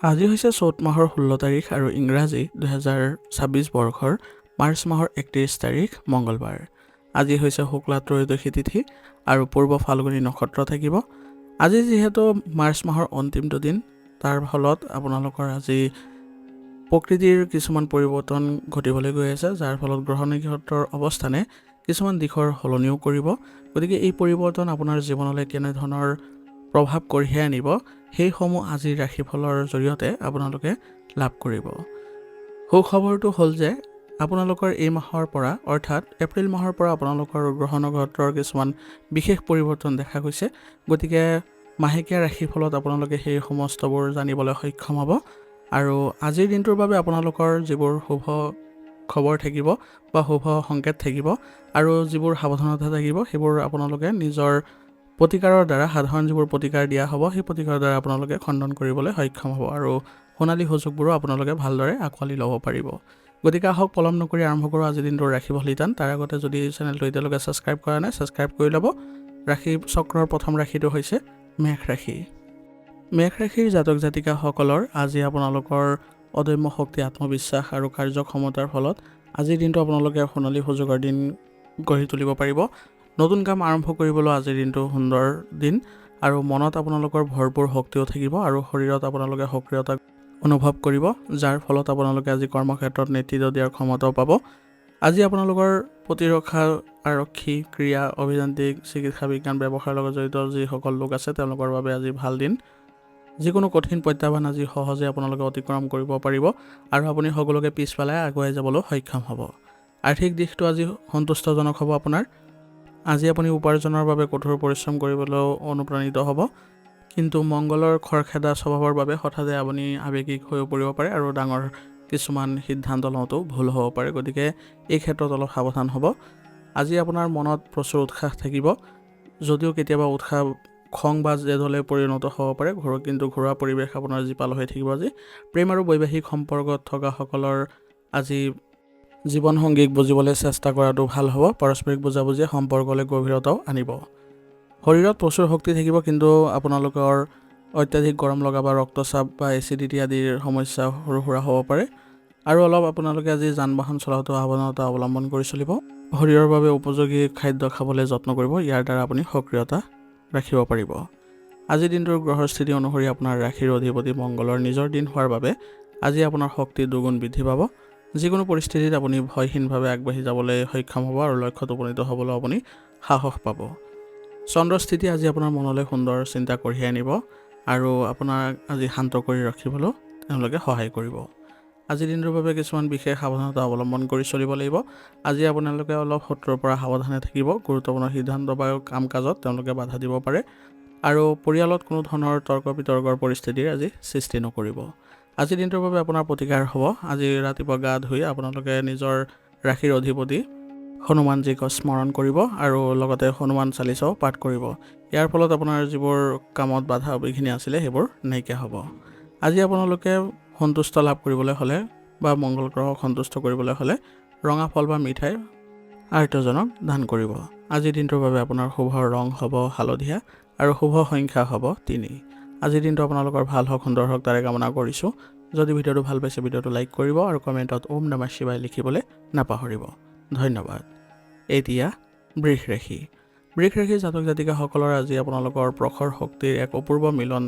আজি হৈছে চ'ত মাহৰ 16 তাৰিখ আৰু ইংৰাজী 2026 বৰ্ষৰ মাৰ্চ মাহৰ 31 তাৰিখ মঙ্গলবাৰ। আজি হৈছে শুক্লা ত্ৰয়োদশী তিথি আৰু পূৰ্ব ফাল্গুনী নক্ষত্ৰ থাকিব। আজি যিহেতু মাৰ্চ মাহৰ অন্তিমটো দিন, তাৰ ফলত আপোনালোকৰ আজি প্ৰকৃতিৰ কিছুমান পৰিৱৰ্তন ঘটিবলৈ গৈ আছে, যাৰ ফলত গ্ৰহ নক্ষত্ৰৰ অৱস্থানে কিছুমান দিশৰ সলনিও কৰিব। গতিকে এই পৰিৱৰ্তন আপোনাৰ জীৱনলৈ কেনেধৰণৰ প্ৰভাৱ কঢ়িয়াই আনিব, সেইসমূহ আজিৰ ৰাশিফলৰ জৰিয়তে আপোনালোকে লাভ কৰিব। সুখবৰটো হ'ল যে আপোনালোকৰ এই মাহৰ পৰা অৰ্থাৎ এপ্ৰিল মাহৰ পৰা আপোনালোকৰ গ্ৰহ নক্ষত্ৰৰ কিছুমান বিশেষ পৰিৱৰ্তন দেখা গৈছে। গতিকে মাহেকীয়া ৰাশিফলত আপোনালোকে সেই সমস্তবোৰ জানিবলৈ সক্ষম হ'ব আৰু আজিৰ দিনটোৰ বাবে আপোনালোকৰ যিবোৰ শুভ খবৰ থাকিব বা শুভ সংকেত থাকিব আৰু যিবোৰ সাৱধানতা থাকিব, সেইবোৰ আপোনালোকে নিজৰ প্ৰতিকাৰৰ দ্বাৰা, সাধাৰণ যিবোৰ প্ৰতিকাৰ দিয়া হ'ব, সেই প্ৰতিকাৰৰ দ্বাৰা আপোনালোকে খণ্ডন কৰিবলৈ সক্ষম হ'ব আৰু সোণালী সুযোগবোৰো আপোনালোকে ভালদৰে আঁকোৱালি ল'ব পাৰিব। গতিকে আহক পলম নকৰি আৰম্ভ কৰোঁ আজিৰ দিনটোৰ ৰাশিফল নিদান। তাৰ আগতে যদি চেনেলটো এতিয়ালৈকে ছাবস্ক্ৰাইব কৰা নাই, ছাবস্ক্ৰাইব কৰি ল'ব। ৰাশি চক্ৰৰ প্ৰথম ৰাশিটো হৈছে মেষ ৰাশি। মেষ ৰাশিৰ জাতক জাতিকাসকলৰ আজি আপোনালোকৰ অদম্য শক্তি, আত্মবিশ্বাস আৰু কাৰ্যক্ষমতাৰ ফলত আজিৰ দিনটো আপোনালোকে সোণালী সুযোগৰ দিন গঢ়ি তুলিব পাৰিব। নতুন কাম আৰম্ভ কৰিবলৈ আজিৰ দিনটো সুন্দৰ দিন আৰু মনত আপোনালোকৰ ভৰপূৰ শক্তিও থাকিব আৰু শৰীৰত আপোনালোকে সক্ৰিয়তা অনুভৱ কৰিব, যাৰ ফলত আপোনালোকে আজি কৰ্মক্ষেত্ৰত নেতৃত্ব দিয়াৰ ক্ষমতাও পাব। আজি আপোনালোকৰ প্ৰতিৰক্ষা, আৰক্ষী, ক্ৰীড়া, অভিযান্ত্ৰিক, চিকিৎসা বিজ্ঞান, ব্যৱসায়ৰ লগত জড়িত যিসকল লোক আছে তেওঁলোকৰ বাবে আজি ভাল দিন। যিকোনো কঠিন প্ৰত্যাহ্বান আজি সহজে আপোনালোকে অতিক্ৰম কৰিব পাৰিব আৰু আপুনি সকলোকে পিছ পেলাই আগুৱাই যাবলৈ সক্ষম হ'ব। আৰ্থিক দিশটো আজি সন্তুষ্টজনক হ'ব আপোনাৰ। আজি আপুনি উপাৰ্জনৰ বাবে কঠোৰ পৰিশ্ৰম কৰিবলৈও অনুপ্ৰাণিত হ'ব, কিন্তু মংগলৰ খৰখেদা স্বভাৱৰ বাবে হঠাতে আপুনি আৱেগিক হৈ পৰিব পাৰে আৰু ডাঙৰ কিছুমান সিদ্ধান্ত লওঁতেও ভুল হ'ব পাৰে। গতিকে এই ক্ষেত্ৰত অলপ সাৱধান হ'ব। আজি আপোনাৰ মনত প্ৰচুৰ উৎসাহ থাকিব, যদিও কেতিয়াবা উৎসাহ খং বা জেদলৈ পৰিণত হ'ব পাৰে, কিন্তু ঘৰুৱা পৰিৱেশ আপোনাৰ জীপাল হৈ থাকিব আজি। প্ৰেম আৰু বৈবাহিক সম্পৰ্কত থকাসকলৰ আজি জীৱনসংগীক বুজিবলৈ চেষ্টা কৰাটো ভাল হ'ব। পাৰস্পৰিক বুজাবুজিয়ে সম্পৰ্কলৈ গভীৰতাও আনিব। শৰীৰত প্ৰচুৰ শক্তি থাকিব, কিন্তু আপোনালোকৰ অত্যাধিক গৰম লগা বা ৰক্তচাপ বা এচিডিটি আদিৰ সমস্যা সৰু সুৰা হ'ব পাৰে আৰু অলপ আপোনালোকে আজি যান বাহন চলাওঁতে সাৱধানতা অৱলম্বন কৰি চলিব। শৰীৰৰ বাবে উপযোগী খাদ্য খাবলৈ যত্ন কৰিব, ইয়াৰ দ্বাৰা আপুনি সক্ৰিয়তা ৰাখিব পাৰিব। আজিৰ দিনটোৰ গ্ৰহৰ স্থিতি অনুসৰি আপোনাৰ ৰাশিৰ অধিপতি মংগলৰ নিজৰ দিন হোৱাৰ বাবে আজি আপোনাৰ শক্তি দুগুণ বৃদ্ধি পাব। যিকোনো পৰিস্থিতিত আপুনি ভয়হীনভাৱে আগবাঢ়ি যাবলৈ সক্ষম হ'ব আৰু লক্ষ্যত উপনীত হ'বলৈ আপুনি সাহস পাব। চন্দ্ৰস্থিতি আজি আপোনাৰ মনলৈ সুন্দৰ চিন্তা কঢ়িয়াই আনিব আৰু আপোনাক আজি শান্ত কৰি ৰাখিবলৈও তেওঁলোকে সহায় কৰিব। আজিৰ দিনটোৰ বাবে কিছুমান বিশেষ সাৱধানতা অৱলম্বন কৰি চলিব লাগিব। আজি আপোনালোকে অলপ শত্ৰুৰ পৰা সাৱধানে থাকিব। গুৰুত্বপূৰ্ণ সিদ্ধান্ত বা কাম কাজত তেওঁলোকে বাধা দিব পাৰে আৰু পৰিয়ালত কোনো ধৰণৰ তৰ্ক বিতৰ্কৰ পৰিস্থিতিৰ আজি সৃষ্টি নকৰিব। আজিৰ দিনটোৰ বাবে আপোনাৰ প্ৰতিকাৰ হ'ব, আজি ৰাতিপুৱা গা ধুই আপোনালোকে নিজৰ ৰাশিৰ অধিপতি হনুমানজীক স্মৰণ কৰিব আৰু লগতে হনুমান চালিচাও পাঠ কৰিব। ইয়াৰ ফলত আপোনাৰ যিবোৰ কামত বাধা বিঘিনি আছিলে সেইবোৰ নাইকিয়া হ'ব। আজি আপোনালোকে সন্তুষ্ট লাভ কৰিবলৈ হ'লে বা মংগল গ্ৰহক সন্তুষ্ট কৰিবলৈ হ'লে ৰঙা ফল বা মিঠাই আৰ্তজনক দান কৰিব। আজিৰ দিনটোৰ বাবে আপোনাৰ শুভ ৰং হ'ব হালধীয়া আৰু শুভ সংখ্যা হ'ব 3। আজিৰ দিনটো আপোনালোকৰ ভাল হওক, সুন্দৰ হওক, তাৰে কামনা কৰিছোঁ। যদি ভিডিঅ'টো ভাল পাইছে ভিডিঅ'টো লাইক কৰিব আৰু কমেণ্টত ওম নমঃ শিৱায় লিখিবলৈ নাপাহৰিব। ধন্যবাদ। এতিয়া বৃষ ৰাশি। বৃষ ৰাশিৰ জাতক জাতিকাসকলৰ আজি আপোনালোকৰ প্ৰখৰ শক্তিৰ এক অপূৰ্ব মিলন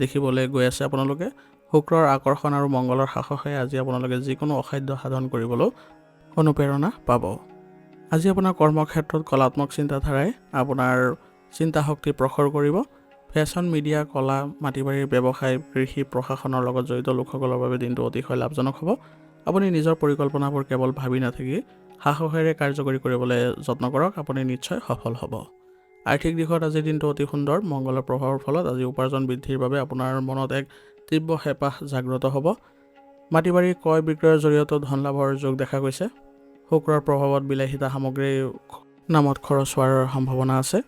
দেখিবলৈ গৈ আছে। আপোনালোকে শুক্ৰৰ আকৰ্ষণ আৰু মংগলৰ সাহসে আজি আপোনালোকে যিকোনো অসাধ্য সাধন কৰিবলৈও অনুপ্ৰেৰণা পাব। আজি আপোনাৰ কৰ্মক্ষেত্ৰত কলাত্মক চিন্তাধাৰাই আপোনাৰ চিন্তা শক্তি প্ৰখৰ কৰিব। ফেশ্বন, মিডিয়া, কলা, মাটি বাৰীৰ ব্যৱসায়, কৃষি, প্ৰশাসনৰ লগত জড়িত লোকসকলৰ বাবে দিনটো অতিশয় লাভজনক হ'ব। আপুনি নিজৰ পৰিকল্পনাবোৰ কেৱল ভাবি নাথাকি সাহসেৰে কাৰ্যকৰী কৰিবলৈ যত্ন কৰক, আপুনি নিশ্চয় সফল হ'ব। আৰ্থিক দিশত আজিৰ দিনটো অতি সুন্দৰ। মংগলৰ প্ৰভাৱৰ ফলত আজি উপাৰ্জন বৃদ্ধিৰ বাবে আপোনাৰ মনত এক তীব্ৰ হেঁপাহ জাগ্ৰত হ'ব। মাটি বাৰীৰ ক্ৰয় বিক্ৰয়ৰ জৰিয়তে ধন লাভৰ যোগ দেখা গৈছে। শুক্ৰৰ প্ৰভাৱত বিলাসিতা সামগ্ৰী নামত খৰচ হোৱাৰ সম্ভাৱনা আছে।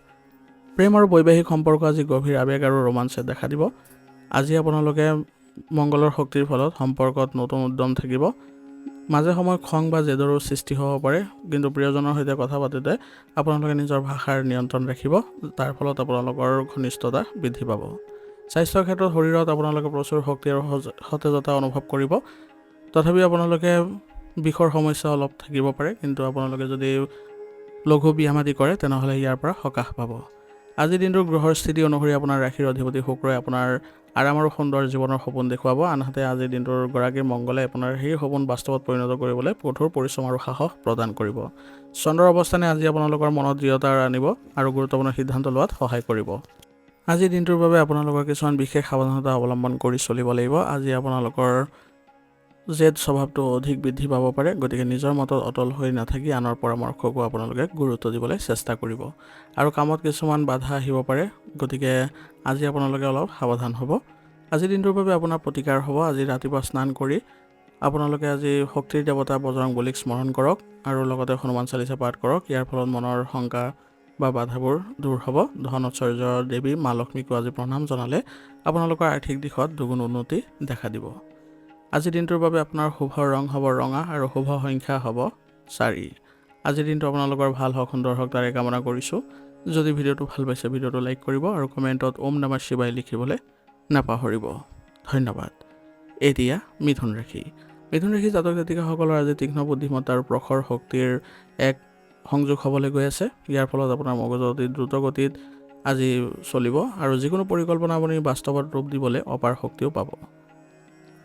প্ৰেম আৰু বৈবাহিক সম্পৰ্ক আজি গভীৰ আৱেগ আৰু ৰোমাঞ্চে দেখা দিব। আজি আপোনালোকে মংগলৰ শক্তিৰ ফলত সম্পৰ্কত নতুন উদ্যম থাকিব। মাজে সময়ে খং বা জেদৰো সৃষ্টি হ'ব পাৰে, কিন্তু প্ৰিয়জনৰ সৈতে কথা পাতোঁতে আপোনালোকে নিজৰ ভাষাৰ নিয়ন্ত্ৰণ ৰাখিব, তাৰ ফলত আপোনালোকৰ ঘনিষ্ঠতা বৃদ্ধি পাব। স্বাস্থ্যৰ ক্ষেত্ৰত শৰীৰত আপোনালোকে প্ৰচুৰ শক্তি আৰু সতেজতা অনুভৱ কৰিব। তথাপি আপোনালোকে বিষৰ সমস্যা অলপ থাকিব পাৰে, কিন্তু আপোনালোকে যদি লঘু ব্যায়াম আদি কৰে তেনেহ'লে ইয়াৰ পৰা সকাহ পাব। আজিৰ দিনটোৰ গ্ৰহৰ স্থিতি অনুসৰি আপোনাৰ ৰাশিৰ অধিপতি শুক্ৰই আপোনাৰ আৰাম আৰু সুন্দৰ জীৱনৰ সপোন দেখুৱাব। আনহাতে আজিৰ দিনটোৰ গৰাকী মংগলে আপোনাৰ সেই সপোন বাস্তৱত পৰিণত কৰিবলৈ কঠোৰ পৰিশ্ৰম আৰু সাহস প্ৰদান কৰিব। চন্দ্ৰৰ অৱস্থানে আজি আপোনালোকৰ মনত দৃঢ়তা আনিব আৰু গুৰুত্বপূৰ্ণ সিদ্ধান্ত লোৱাত সহায় কৰিব। আজিৰ দিনটোৰ বাবে আপোনালোকৰ কিছুমান বিশেষ সাৱধানতা অৱলম্বন কৰি চলিব লাগিব। আজি আপোনালোকৰ জেদ স্বভাৱটো অধিক বৃদ্ধি পাব পাৰে, গতিকে নিজৰ মতত অটল হৈ নাথাকি আনৰ পৰামৰ্শকো আপোনালোকে গুৰুত্ব দিবলৈ চেষ্টা কৰিব। আৰু কামত কিছুমান বাধা আহিব পাৰে, গতিকে আজি আপোনালোকে অলপ সাৱধান হ'ব। আজিৰ দিনটোৰ বাবে আপোনাৰ প্ৰতিকাৰ হ'ব। আজি ৰাতিপুৱা স্নান কৰি আপোনালোকে আজি শক্তিৰ দেৱতা বজৰংবলীক স্মৰণ কৰক আৰু লগতে হনুমান চালিচা পাঠ কৰক। ইয়াৰ ফলত মনৰ শংকা বা বাধাবোৰ দূৰ হ'ব। ধন ঐশ্বৰ্যৰ দেৱী মা লক্ষ্মীকো আজি প্ৰণাম জনালে আপোনালোকৰ আৰ্থিক দিশত দুগুণ উন্নতি দেখা দিব। আজিৰ দিনটোৰ বাবে আপোনাৰ শুভ ৰং হ'ব ৰঙা আৰু শুভ সংখ্যা হ'ব 4। আজিৰ দিনটো আপোনালোকৰ ভাল হওক, সুন্দৰ হওক তাৰে কামনা কৰিছোঁ। যদি ভিডিঅ'টো ভাল পাইছে ভিডিঅ'টো লাইক কৰিব আৰু কমেণ্টত ওম নমঃ শিৱায় লিখিবলৈ নাপাহৰিব। ধন্যবাদ। এতিয়া মিথুন ৰাশি। মিথুন ৰাশি জাতক জাতিকাসকলৰ আজি তীক্ষ্ণ বুদ্ধিমত্তা আৰু প্ৰখৰ শক্তিৰ এক সংযোগ হ'বলৈ গৈ আছে। ইয়াৰ ফলত আপোনাৰ মগজু অতি দ্ৰুত গতিত আজি চলিব আৰু যিকোনো পৰিকল্পনা আপুনি বাস্তৱত ৰূপ দিবলৈ অপাৰ শক্তিও পাব।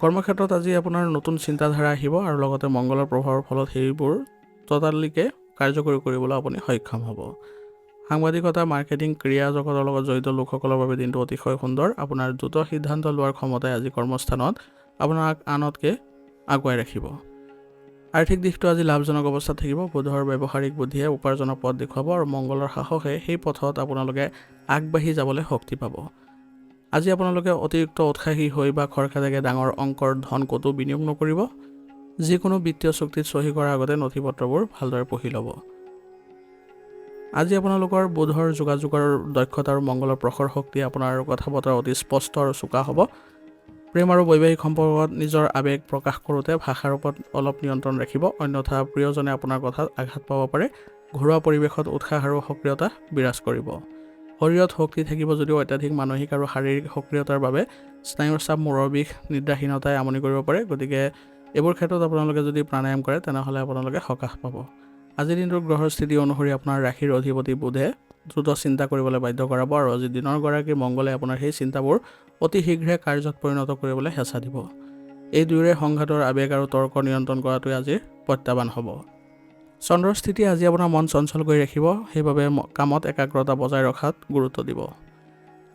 কৰ্মক্ষেত্ৰত আজি আপোনাৰ নতুন চিন্তাধাৰা আহিব আৰু লগতে মংগলৰ প্ৰভাৱৰ ফলত সেইবোৰ ততালিকে কাৰ্যকৰী কৰিবলৈ আপুনি সক্ষম হ'ব। সাংবাদিকতা, মাৰ্কেটিং, ক্ৰীড়া জগতৰ লগত জড়িত লোকসকলৰ বাবে দিনটো অতিশয় সুন্দৰ। আপোনাৰ দ্ৰুত সিদ্ধান্ত লোৱাৰ ক্ষমতাই আজি কৰ্মস্থানত আপোনাক আনতকৈ আগুৱাই ৰাখিব। আৰ্থিক দিশটো আজি লাভজনক অৱস্থাত থাকিব। বুধৰ ব্যৱহাৰিক বুদ্ধিয়ে উপাৰ্জনৰ পথ দেখুৱাব আৰু মংগলৰ সাহসে সেই পথত আপোনালোকে আগবাঢ়ি যাবলৈ শক্তি পাব। আজি আপোনালোকে অতিৰিক্ত উৎসাহী হৈ বা খৰখেদাকে ডাঙৰ অংকৰ ধন ক'তো বিনিয়োগ নকৰিব। যিকোনো বিত্তীয় চুক্তিত চহী কৰাৰ আগতে নথি পত্ৰবোৰ ভালদৰে পঢ়ি ল'ব। আজি আপোনালোকৰ বুধৰ যোগাযোগৰ দক্ষতা আৰু মংগলৰ প্ৰখৰ শক্তিয়ে আপোনাৰ কথা বতৰা অতি স্পষ্ট আৰু চোকা হ'ব। প্ৰেম আৰু বৈবাহিক সম্পৰ্কত নিজৰ আৱেগ প্ৰকাশ কৰোঁতে ভাষাৰ ওপৰত অলপ নিয়ন্ত্ৰণ ৰাখিব, অন্যথা প্ৰিয়জনে আপোনাৰ কথাত আঘাত পাব পাৰে। ঘৰুৱা পৰিৱেশত উৎসাহ আৰু সক্ৰিয়তা বিৰাজ কৰিব। শৰীৰত শক্তি থাকিব যদিও অত্যাধিক মানসিক আৰু শাৰীৰিক সক্ৰিয়তাৰ বাবে স্নায়ুৰ চাপ, মূৰৰ বিষ, নিদ্ৰাহীনতাই আমনি কৰিব পাৰে। গতিকে এইবোৰ ক্ষেত্ৰত আপোনালোকে যদি প্ৰাণায়াম কৰে তেনেহ'লে আপোনালোকে সকাহ পাব। আজিৰ দিনটোৰ গ্ৰহৰ স্থিতি অনুসৰি আপোনাৰ ৰাশিৰ অধিপতি বুধে দ্ৰুত চিন্তা কৰিবলৈ বাধ্য কৰাব আৰু আজি দিনৰ গৰাকী মংগলে আপোনাৰ সেই চিন্তাবোৰ অতি শীঘ্ৰে কাৰ্যত পৰিণত কৰিবলৈ হেঁচা দিব। এই দুয়োৰে সংঘাতৰ আৱেগ আৰু তৰ্ক নিয়ন্ত্ৰণ কৰাটোৱে আজিৰ প্ৰত্যাহ্বান হ'ব। চন্দ্ৰৰ স্থিতি আজি আপোনাৰ মন চঞ্চল কৰি ৰাখিব, সেইবাবে কামত একাগ্ৰতা বজাই ৰখাত গুৰুত্ব দিব।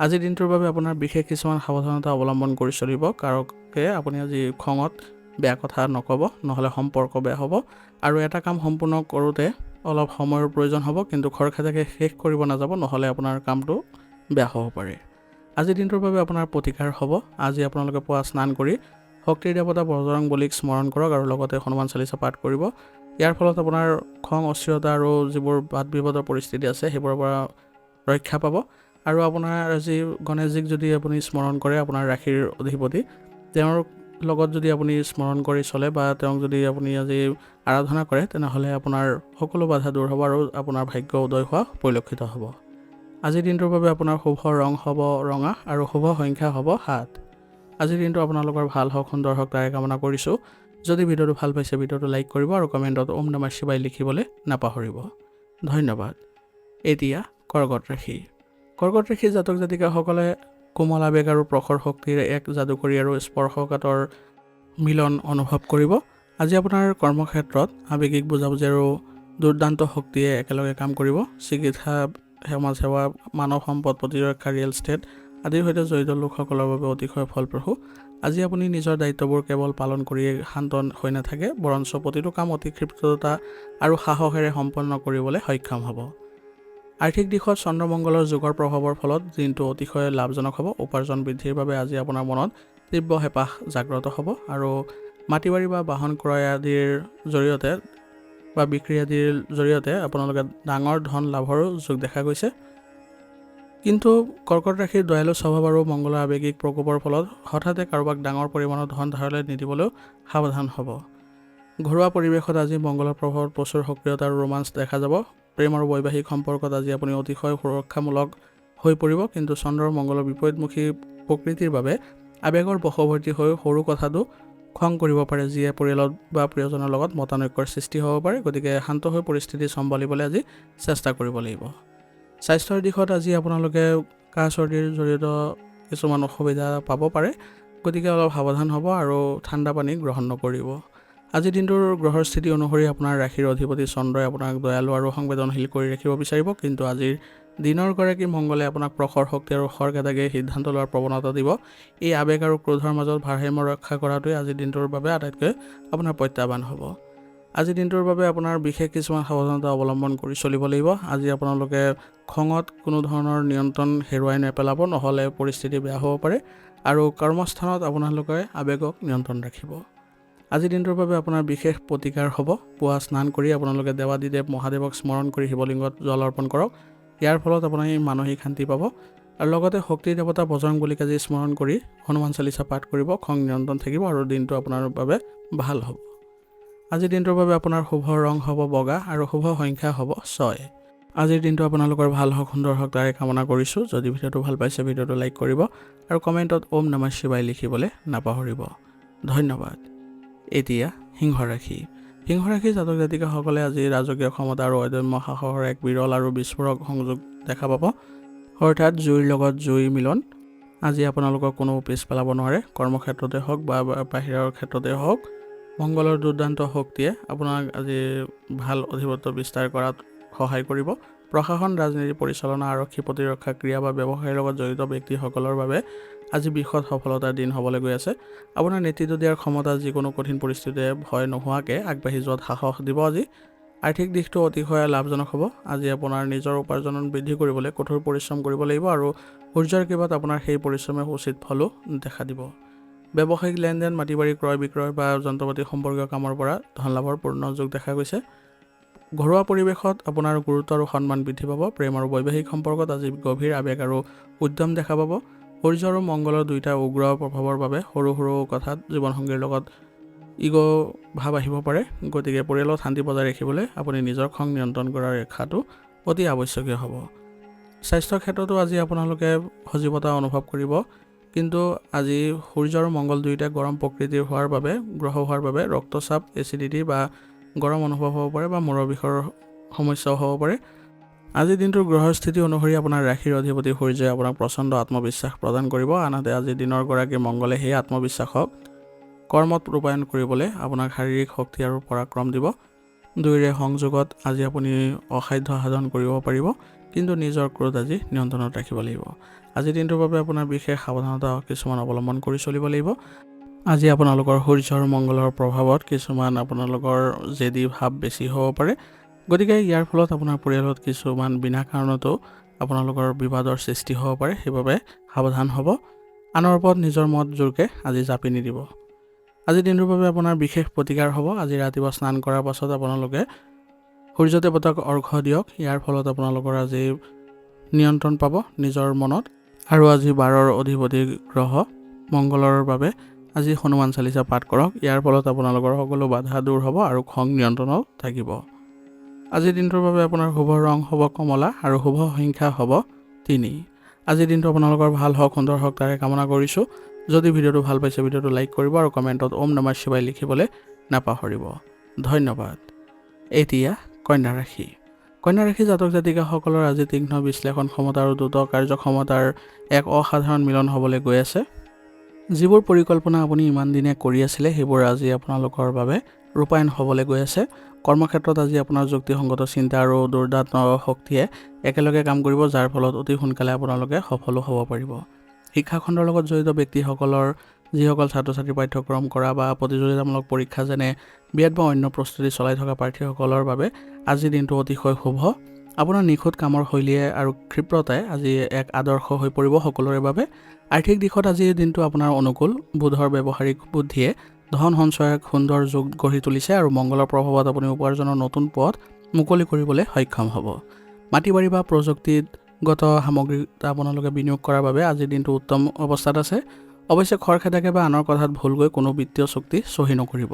আজিৰ দিনটোৰ বাবে আপোনাৰ বিশেষ কিছুমান সাৱধানতা অৱলম্বন কৰি চলিব, কাৰকে আপুনি আজি খঙত বেয়া কথা নক'ব, নহ'লে সম্পৰ্ক বেয়া হ'ব। আৰু এটা কাম সম্পূৰ্ণ কৰোঁতে অলপ সময়ৰ প্ৰয়োজন হ'ব, কিন্তু খৰখেদাকে শেষ কৰিব নাযাব, নহ'লে আপোনাৰ কামটো বেয়া হ'ব পাৰে। আজিৰ দিনটোৰ বাবে আপোনাৰ প্ৰতিকাৰ হ'ব। আজি আপোনালোকে পুৱা স্নান কৰি শক্তিৰ দেৱতা বজৰংবলীক স্মৰণ কৰক আৰু লগতে হনুমান চালিচা পাঠ কৰিব। ইয়াৰ ফলত আপোনাৰ খং, অস্থিৰতা আৰু যিবোৰ বাদ বিবাদৰ পৰিস্থিতি আছে সেইবোৰৰ পৰা ৰক্ষা পাব। আৰু আপোনাৰ আজি গণেশজীক যদি আপুনি স্মৰণ কৰে, আপোনাৰ ৰাশিৰ অধিপতি, তেওঁৰ লগত যদি আপুনি স্মৰণ কৰি চলে বা তেওঁক যদি আপুনি আজি আৰাধনা কৰে তেনেহ'লে আপোনাৰ সকলো বাধা দূৰ হ'ব আৰু আপোনাৰ ভাগ্য উদয় হোৱা পৰিলক্ষিত হ'ব। আজিৰ দিনটোৰ বাবে আপোনাৰ শুভ ৰং হ'ব ৰঙা আৰু শুভ সংখ্যা হ'ব 7। আজিৰ দিনটো আপোনালোকৰ ভাল হওক, সুন্দৰ হওক তাৰে কামনা কৰিছোঁ। যদি ভিডিঅ'টো ভাল পাইছে ভিডিঅ'টো লাইক কৰিব আৰু কমেণ্টত ওম নমঃ শিৱায় লিখিবলৈ নাপাহৰিব। ধন্যবাদ। এতিয়া কৰ্কট ৰাশি। কৰ্কট ৰাশিৰ জাতক জাতিকাসকলে কোমল আৱেগ আৰু প্ৰখৰ শক্তিৰ এক যাদুকৰী আৰু স্পৰ্শকাতৰ মিলন অনুভৱ কৰিব। আজি আপোনাৰ কৰ্মক্ষেত্ৰত আৱেগিক বুজাবুজি আৰু দুৰ্দান্ত শক্তিয়ে একেলগে কাম কৰিব। চিকিৎসা, সমাজসেৱা, মানৱ সম্পদ, প্ৰতিৰক্ষা, ৰিয়েল ষ্টেট আদিৰ সৈতে জড়িত লোকসকলৰ বাবে অতিশয় ফলপ্ৰসূ। আজি আপুনি নিজৰ দায়িত্ববোৰ কেৱল পালন কৰিয়ে শান্ত হৈ নাথাকে, বৰঞ্চ প্ৰতিটো কাম অতি ক্ষিপ্ৰতা আৰু সাহসেৰে সম্পন্ন কৰিবলৈ সক্ষম হ'ব। আৰ্থিক দিশত চন্দ্ৰমংগলৰ যুগৰ প্ৰভাৱৰ ফলত দিনটো অতিশয় লাভজনক হ'ব। উপাৰ্জন বৃদ্ধিৰ বাবে আজি আপোনাৰ মনত তীব্ৰ হেঁপাহ জাগ্ৰত হ'ব আৰু মাটি বাৰী বা বাহন ক্ৰয় আদিৰ জৰিয়তে বা বিক্ৰী আদিৰ জৰিয়তে আপোনালোকে ডাঙৰ ধন লাভৰো যোগ দেখা গৈছে। কিন্তু কৰ্কট ৰাশিৰ দয়ালু স্বভাৱ আৰু মংগলৰ আৱেগিক প্ৰকোপৰ ফলত হঠাতে কাৰোবাক ডাঙৰ পৰিমাণৰ ধন ধাৰলৈ নিদিবলৈও সাৱধান হ'ব। ঘৰুৱা পৰিৱেশত আজি মংগলৰ প্ৰভাৱত প্ৰচুৰ সক্ৰিয়তা আৰু ৰোমাঞ্চ দেখা যাব। প্ৰেম আৰু বৈবাহিক সম্পৰ্কত আজি আপুনি অতিশয় সুৰক্ষামূলক হৈ পৰিব, কিন্তু চন্দ্ৰৰ মংগলৰ বিপৰীতমুখী প্ৰকৃতিৰ বাবে আৱেগৰ বশৱৰ্তী হৈ সৰু কথাটো খং কৰিব পাৰে, যিয়ে পৰিয়ালত বা প্ৰিয়জনৰ লগত মতানৈক্যৰ সৃষ্টি হ'ব পাৰে। গতিকে শান্ত হৈ পৰিস্থিতি চম্ভালিবলৈ আজি চেষ্টা কৰিব লাগিব। স্বাস্থ্যৰ দিশত আজি আপোনালোকে কাহ চৰ্দিৰ জড়িত কিছুমান অসুবিধা পাব পাৰে, গতিকে অলপ সাৱধান হ'ব আৰু ঠাণ্ডা পানী গ্ৰহণ নকৰিব। আজিৰ দিনটোৰ গ্ৰহৰ স্থিতি অনুসৰি আপোনাৰ ৰাশিৰ অধিপতি চন্দ্ৰই আপোনাক দয়ালু আৰু সংবেদনশীল কৰি ৰাখিব বিচাৰিব, কিন্তু আজিৰ দিনৰ গৰাকী মংগলে আপোনাক প্ৰখৰ শক্তি আৰু খৰখেদাকে সিদ্ধান্ত লোৱাৰ প্ৰৱণতা দিব। এই আৱেগ আৰু ক্ৰোধৰ মাজত ভাৰসাম্য ৰক্ষা কৰাটোৱে আজিৰ দিনটোৰ বাবে আটাইতকৈ আপোনাৰ প্ৰত্যাহ্বান হ'ব। আজিৰ দিনটোৰ বাবে আপোনাৰ বিশেষ কিছুমান সাৱধানতা অৱলম্বন কৰি চলিব লাগিব। আজি আপোনালোকে খঙত কোনো ধৰণৰ নিয়ন্ত্ৰণ হেৰুৱাই নেপেলাব, নহ'লে পৰিস্থিতি বেয়া হ'ব পাৰে। আৰু কৰ্মস্থানত আপোনালোকে আৱেগক নিয়ন্ত্ৰণ ৰাখিব। আজিৰ দিনটোৰ বাবে আপোনাৰ বিশেষ প্ৰতিকাৰ হ'ব। পুৱা স্নান কৰি আপোনালোকে দেৱাদিদেৱ মহাদেৱক স্মৰণ কৰি শিৱলিংগত জল অৰ্পণ কৰক। ইয়াৰ ফলত আপুনি মানসিক শান্তি পাব। আৰু লগতে শক্তিৰ দেৱতা বজৰংবলীক আজি স্মৰণ কৰি হনুমান চালিচা পাঠ কৰিব। খং নিয়ন্ত্ৰণ থাকিব আৰু দিনটো আপোনাৰ বাবে ভাল হ'ব। আজিৰ দিনটোৰ বাবে আপোনাৰ শুভ ৰং হ'ব বগা আৰু শুভ সংখ্যা হ'ব 6। আজিৰ দিনটো আপোনালোকৰ ভাল হওক, সুন্দৰ হওক তাৰে কামনা কৰিছোঁ। যদি ভিডিঅ'টো ভাল পাইছে ভিডিঅ'টো লাইক কৰিব আৰু কমেণ্টত ওম নমঃ শিৱায় লিখিবলৈ নাপাহৰিব। ধন্যবাদ। এতিয়া সিংহ ৰাশি। সিংহ ৰাশিৰ জাতক জাতিকাসকলে আজি ৰাজকীয় ক্ষমতা আৰু অদম্য সাহসৰ এক বিৰল আৰু বিস্ফোৰক সংযোগ দেখা পাব। অৰ্থাৎ জুইৰ লগত জুই মিলন আজি আপোনালোকক কোনো পিছ পেলাব নোৱাৰে। কৰ্মক্ষেত্ৰতে হওক বা বাহিৰৰ ক্ষেত্ৰতে হওক, মংগলৰ দুৰ্দান্ত শক্তিয়ে আপোনাক আজি ভাল অধিপত্য বিস্তাৰ কৰাত সহায় কৰিব। প্ৰশাসন, ৰাজনীতি পৰিচালনা, আৰক্ষী প্ৰতিৰক্ষা, ক্ৰীড়া বা ব্যৱসায়ৰ লগত জড়িত ব্যক্তিসকলৰ বাবে আজি বৃহৎ সফলতাৰ দিন হ'বলৈ গৈ আছে। আপোনাৰ নেতৃত্ব দিয়াৰ ক্ষমতা যিকোনো কঠিন পৰিস্থিতিয়ে ভয় নোহোৱাকৈ আগবাঢ়ি যোৱাত সাহস দিব। আজি আৰ্থিক দিশটো অতিশয় লাভজনক হ'ব। আজি আপোনাৰ নিজৰ উপাৰ্জন বৃদ্ধি কৰিবলৈ কঠোৰ পৰিশ্ৰম কৰিব লাগিব আৰু সূৰ্যৰ কৃপাত আপোনাৰ সেই পৰিশ্ৰমে উচিত ফলো দেখা দিব। ব্যৱসায়িক লেনদেন, মাটি বাৰী ক্ৰয় বিক্ৰয় বা যন্ত্ৰপাতি সম্পৰ্কীয় কামৰ পৰা ধন লাভৰ পূৰ্ণ যোগ দেখা গৈছে। ঘৰুৱা পৰিৱেশত আপোনাৰ গুৰুত্ব আৰু সন্মান বৃদ্ধি পাব। প্ৰেম আৰু বৈবাহিক সম্পৰ্কত আজি গভীৰ আৱেগ আৰু উদ্যম দেখা পাব। সূৰ্য আৰু মংগলৰ দুয়োটা উগ্ৰ প্ৰভাৱৰ বাবে সৰু সৰু কথাত জীৱনসংগীৰ লগত ইগ' ভাৱ আহিব পাৰে। গতিকে পৰিয়ালত শান্তি বজাই ৰাখিবলৈ আপুনি নিজৰ খং নিয়ন্ত্ৰণ কৰাৰ ৰেখাটো অতি আৱশ্যকীয় হ'ব। স্বাস্থ্যৰ ক্ষেত্ৰতো আজি আপোনালোকে সজীৱতা অনুভৱ কৰিব, কিন্তু আজি সূৰ্য আৰু মংগল দুয়োটা গৰম প্ৰকৃতিৰ হোৱাৰ বাবে, গ্ৰহ হোৱাৰ বাবে ৰক্তচাপ, এচিডিটি বা গৰম অনুভৱ হ'ব পাৰে বা মূৰৰ বিষৰ সমস্যাও হ'ব পাৰে। আজিৰ দিনটোৰ গ্ৰহৰ স্থিতি অনুসৰি আপোনাৰ ৰাশিৰ অধিপতি সূৰ্যই আপোনাক প্ৰচণ্ড আত্মবিশ্বাস প্ৰদান কৰিব। আনহাতে আজিৰ দিনৰ গৰাকী মংগলে সেই আত্মবিশ্বাসক কৰ্মত ৰূপায়ণ কৰিবলৈ আপোনাক শাৰীৰিক শক্তি আৰু পৰাক্ৰম দিব। দুয়োৰে সংযোগত আজি আপুনি অসাধ্য সাধন কৰিব পাৰিব, কিন্তু নিজৰ ক্ৰোধ আজি নিয়ন্ত্ৰণত ৰাখিব লাগিব। আজিৰ দিনটোৰ বাবে আপোনাৰ বিশেষ সাৱধানতা কিছুমান অৱলম্বন কৰি চলিব লাগিব। আজি আপোনালোকৰ সূৰ্য আৰু মংগলৰ প্ৰভাৱত কিছুমান আপোনালোকৰ জেদী ভাৱ বেছি হ'ব পাৰে। গতিকে ইয়াৰ ফলত আপোনাৰ পৰিয়ালত কিছুমান বিনা কাৰণতো আপোনালোকৰ বিবাদৰ সৃষ্টি হ'ব পাৰে। সেইবাবে সাৱধান হ'ব। আনৰ ওপৰত নিজৰ মত জোৰকে আজি জাপি নিদিব। আজিৰ দিনটোৰ বাবে আপোনাৰ বিশেষ প্ৰতিকাৰ হ'ব। আজি ৰাতিপুৱা স্নান কৰাৰ পাছত আপোনালোকে সূৰ্য দেৱতাক অৰ্ঘ্য দিয়ক। ইয়াৰ ফলত আপোনালোকৰ আজি নিয়ন্ত্ৰণ পাব নিজৰ মনত। আৰু আজি 12ৰ অধিপতি গ্ৰহ মংগলৰ বাবে আজি হনুমান চালিচা পাঠ কৰক। ইয়াৰ ফলত আপোনালোকৰ সকলো বাধা দূৰ হ'ব আৰু খং নিয়ন্ত্ৰণত থাকিব। আজিৰ দিনটোৰ বাবে আপোনাৰ শুভ ৰং হ'ব কমলা আৰু শুভ সংখ্যা হ'ব 3। আজিৰ দিনটো আপোনালোকৰ ভাল হওক, সুন্দৰ হওক তাৰে কামনা কৰিছোঁ। যদি ভিডিঅ'টো ভাল পাইছে ভিডিঅ'টো লাইক কৰিব আৰু কমেণ্টত ওম নমঃ শিৱায় লিখিবলৈ নাপাহৰিব। ধন্যবাদ। এতিয়া কন্যা ৰাশি। কন্যা ৰাশি জাতক জাতিকাসকলৰ আজি তীক্ষ্ণ বিশ্লেষণ ক্ষমতা আৰু দ্ৰুত কাৰ্যক্ষমতাৰ এক অসাধাৰণ মিলন হ'বলৈ গৈ আছে। যিবোৰ পৰিকল্পনা আপুনি ইমান দিনে কৰি আছিলে সেইবোৰ আজি আপোনালোকৰ বাবে ৰূপায়ণ হ'বলৈ গৈ আছে। কৰ্মক্ষেত্ৰত আজি আপোনাৰ যুক্তিসংগত চিন্তা আৰু দুৰ্দান্ত শক্তিয়ে একেলগে কাম কৰিব, যাৰ ফলত অতি সোনকালে আপোনালোকে সফলো হ'ব পাৰিব। শিক্ষাখণ্ডৰ লগত জড়িত ব্যক্তিসকলৰ যিসকল ছাত্ৰ ছাত্ৰী পাঠ্যক্ৰম কৰা বা প্ৰতিযোগিতামূলক পৰীক্ষা যেনে বিএড বা অন্য প্ৰস্তুতি চলাই থকা প্ৰাৰ্থীসকলৰ বাবে আজিৰ দিনটো অতিশয় শুভ। আপোনাৰ নিখুঁত কামৰ শৈলীয়ে আৰু ক্ষিপ্ৰতাই আজি এক আদৰ্শ হৈ পৰিব সকলোৰে বাবে। আৰ্থিক দিশত আজিৰ দিনটো আপোনাৰ অনুকূল। বুধৰ ব্যৱহাৰিক বুদ্ধিয়ে ধন সঞ্চয়ৰ এক সুন্দৰ যোগ গঢ়ি তুলিছে আৰু মংগলৰ প্ৰভাৱত আপুনি উপাৰ্জনৰ নতুন পথ মুকলি কৰিবলৈ সক্ষম হ'ব। মাটি বাৰী বা প্ৰযুক্তিগত সামগ্ৰীত আপোনালোকে বিনিয়োগ কৰাৰ বাবে আজিৰ দিনটো উত্তম অৱস্থাত আছে। অৱশ্যে খৰখেদাকে বা আনৰ কথাত ভুলকৈ কোনো বিত্তীয় চুক্তি চহী নকৰিব।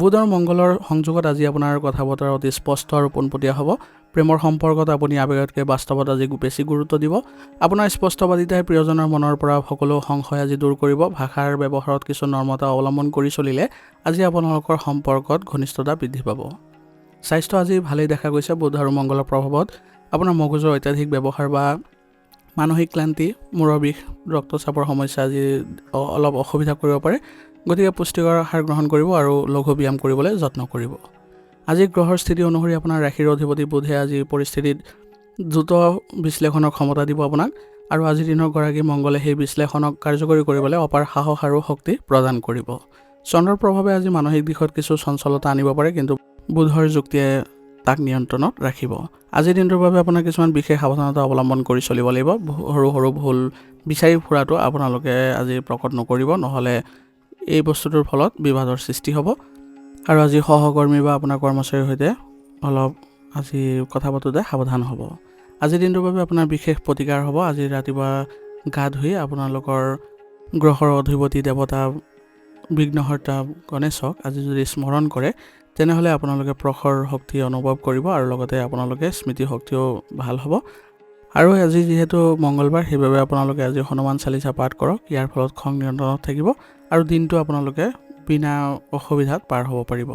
বুধ আৰু মংগলৰ সংযোগত আজি আপোনাৰ কথা বতৰা অতি স্পষ্ট আৰু পোনপটীয়া হ'ব। প্ৰেমৰ সম্পৰ্কত আপুনি আৱেগতকৈ বাস্তৱত আজি বেছি গুৰুত্ব দিব। আপোনাৰ স্পষ্টবাদিতাই প্ৰিয়জনৰ মনৰ পৰা সকলো সংশয় আজি দূৰ কৰিব। ভাষাৰ ব্যৱহাৰত কিছু নৰ্মতা অৱলম্বন কৰি চলিলে আজি আপোনালোকৰ সম্পৰ্কত ঘনিষ্ঠতা বৃদ্ধি পাব। স্বাস্থ্য আজি ভালেই দেখা গৈছে। বুধ আৰু মংগলৰ প্ৰভাৱত আপোনাৰ মগজুৰ অত্যাধিক ব্যৱহাৰ বা মানসিক ক্লান্তি, মূৰৰ বিষ, ৰক্তচাপৰ সমস্যা আজি অলপ অসুবিধা কৰিব পাৰে। গতিকে পুষ্টিকৰ আহাৰ গ্ৰহণ কৰিব আৰু লঘু ব্যায়াম কৰিবলৈ যত্ন কৰিব। আজি গ্ৰহৰ স্থিতি অনুসৰি আপোনাৰ ৰাশিৰ অধিপতি বুধে আজি পৰিস্থিতিত দ্ৰুত বিশ্লেষণৰ ক্ষমতা দিব আপোনাক, আৰু আজিৰ দিনৰ গৰাকী মংগলে সেই বিশ্লেষণক কাৰ্যকৰী কৰিবলৈ অপাৰ সাহস আৰু শক্তি প্ৰদান কৰিব। চন্দ্ৰৰ প্ৰভাৱে আজি মানসিক দিশত কিছু চঞ্চলতা আনিব পাৰে, কিন্তু বুধৰ যুক্তিয়ে তাক নিয়ন্ত্ৰণত ৰাখিব। আজিৰ দিনটোৰ বাবে আপোনাৰ কিছুমান বিশেষ সাৱধানতা অৱলম্বন কৰি চলিব লাগিব। সৰু সৰু ভুল বিচাৰি ফুৰাটো আপোনালোকে আজি প্ৰকট নকৰিব, নহ'লে এই বস্তুটোৰ ফলত বিবাদৰ সৃষ্টি হ'ব। আৰু আজি সহকৰ্মী বা আপোনাৰ কৰ্মচাৰীৰ সৈতে অলপ আজি কথা পাতোঁতে সাৱধান হ'ব। আজিৰ দিনটোৰ বাবে আপোনাৰ বিশেষ প্ৰতিকাৰ হ'ব। আজি ৰাতিপুৱা গা ধুই আপোনালোকৰ গ্ৰহৰ অধিপতি দেৱতা বিঘ্নহৰ্তা গণেশক আজি যদি স্মৰণ কৰে, তেনেহ'লে আপোনালোকে প্ৰখৰ শক্তি অনুভৱ কৰিব আৰু লগতে আপোনালোকে স্মৃতি শক্তিও ভাল হ'ব। আৰু আজি যিহেতু মংগলবাৰ, সেইবাবে আপোনালোকে আজি হনুমান চালিচা পাঠ কৰক। ইয়াৰ ফলত খং নিয়ন্ত্ৰণত থাকিব আৰু দিনটো আপোনালোকে বিনা অসুবিধাত পাৰ হ'ব পাৰিব।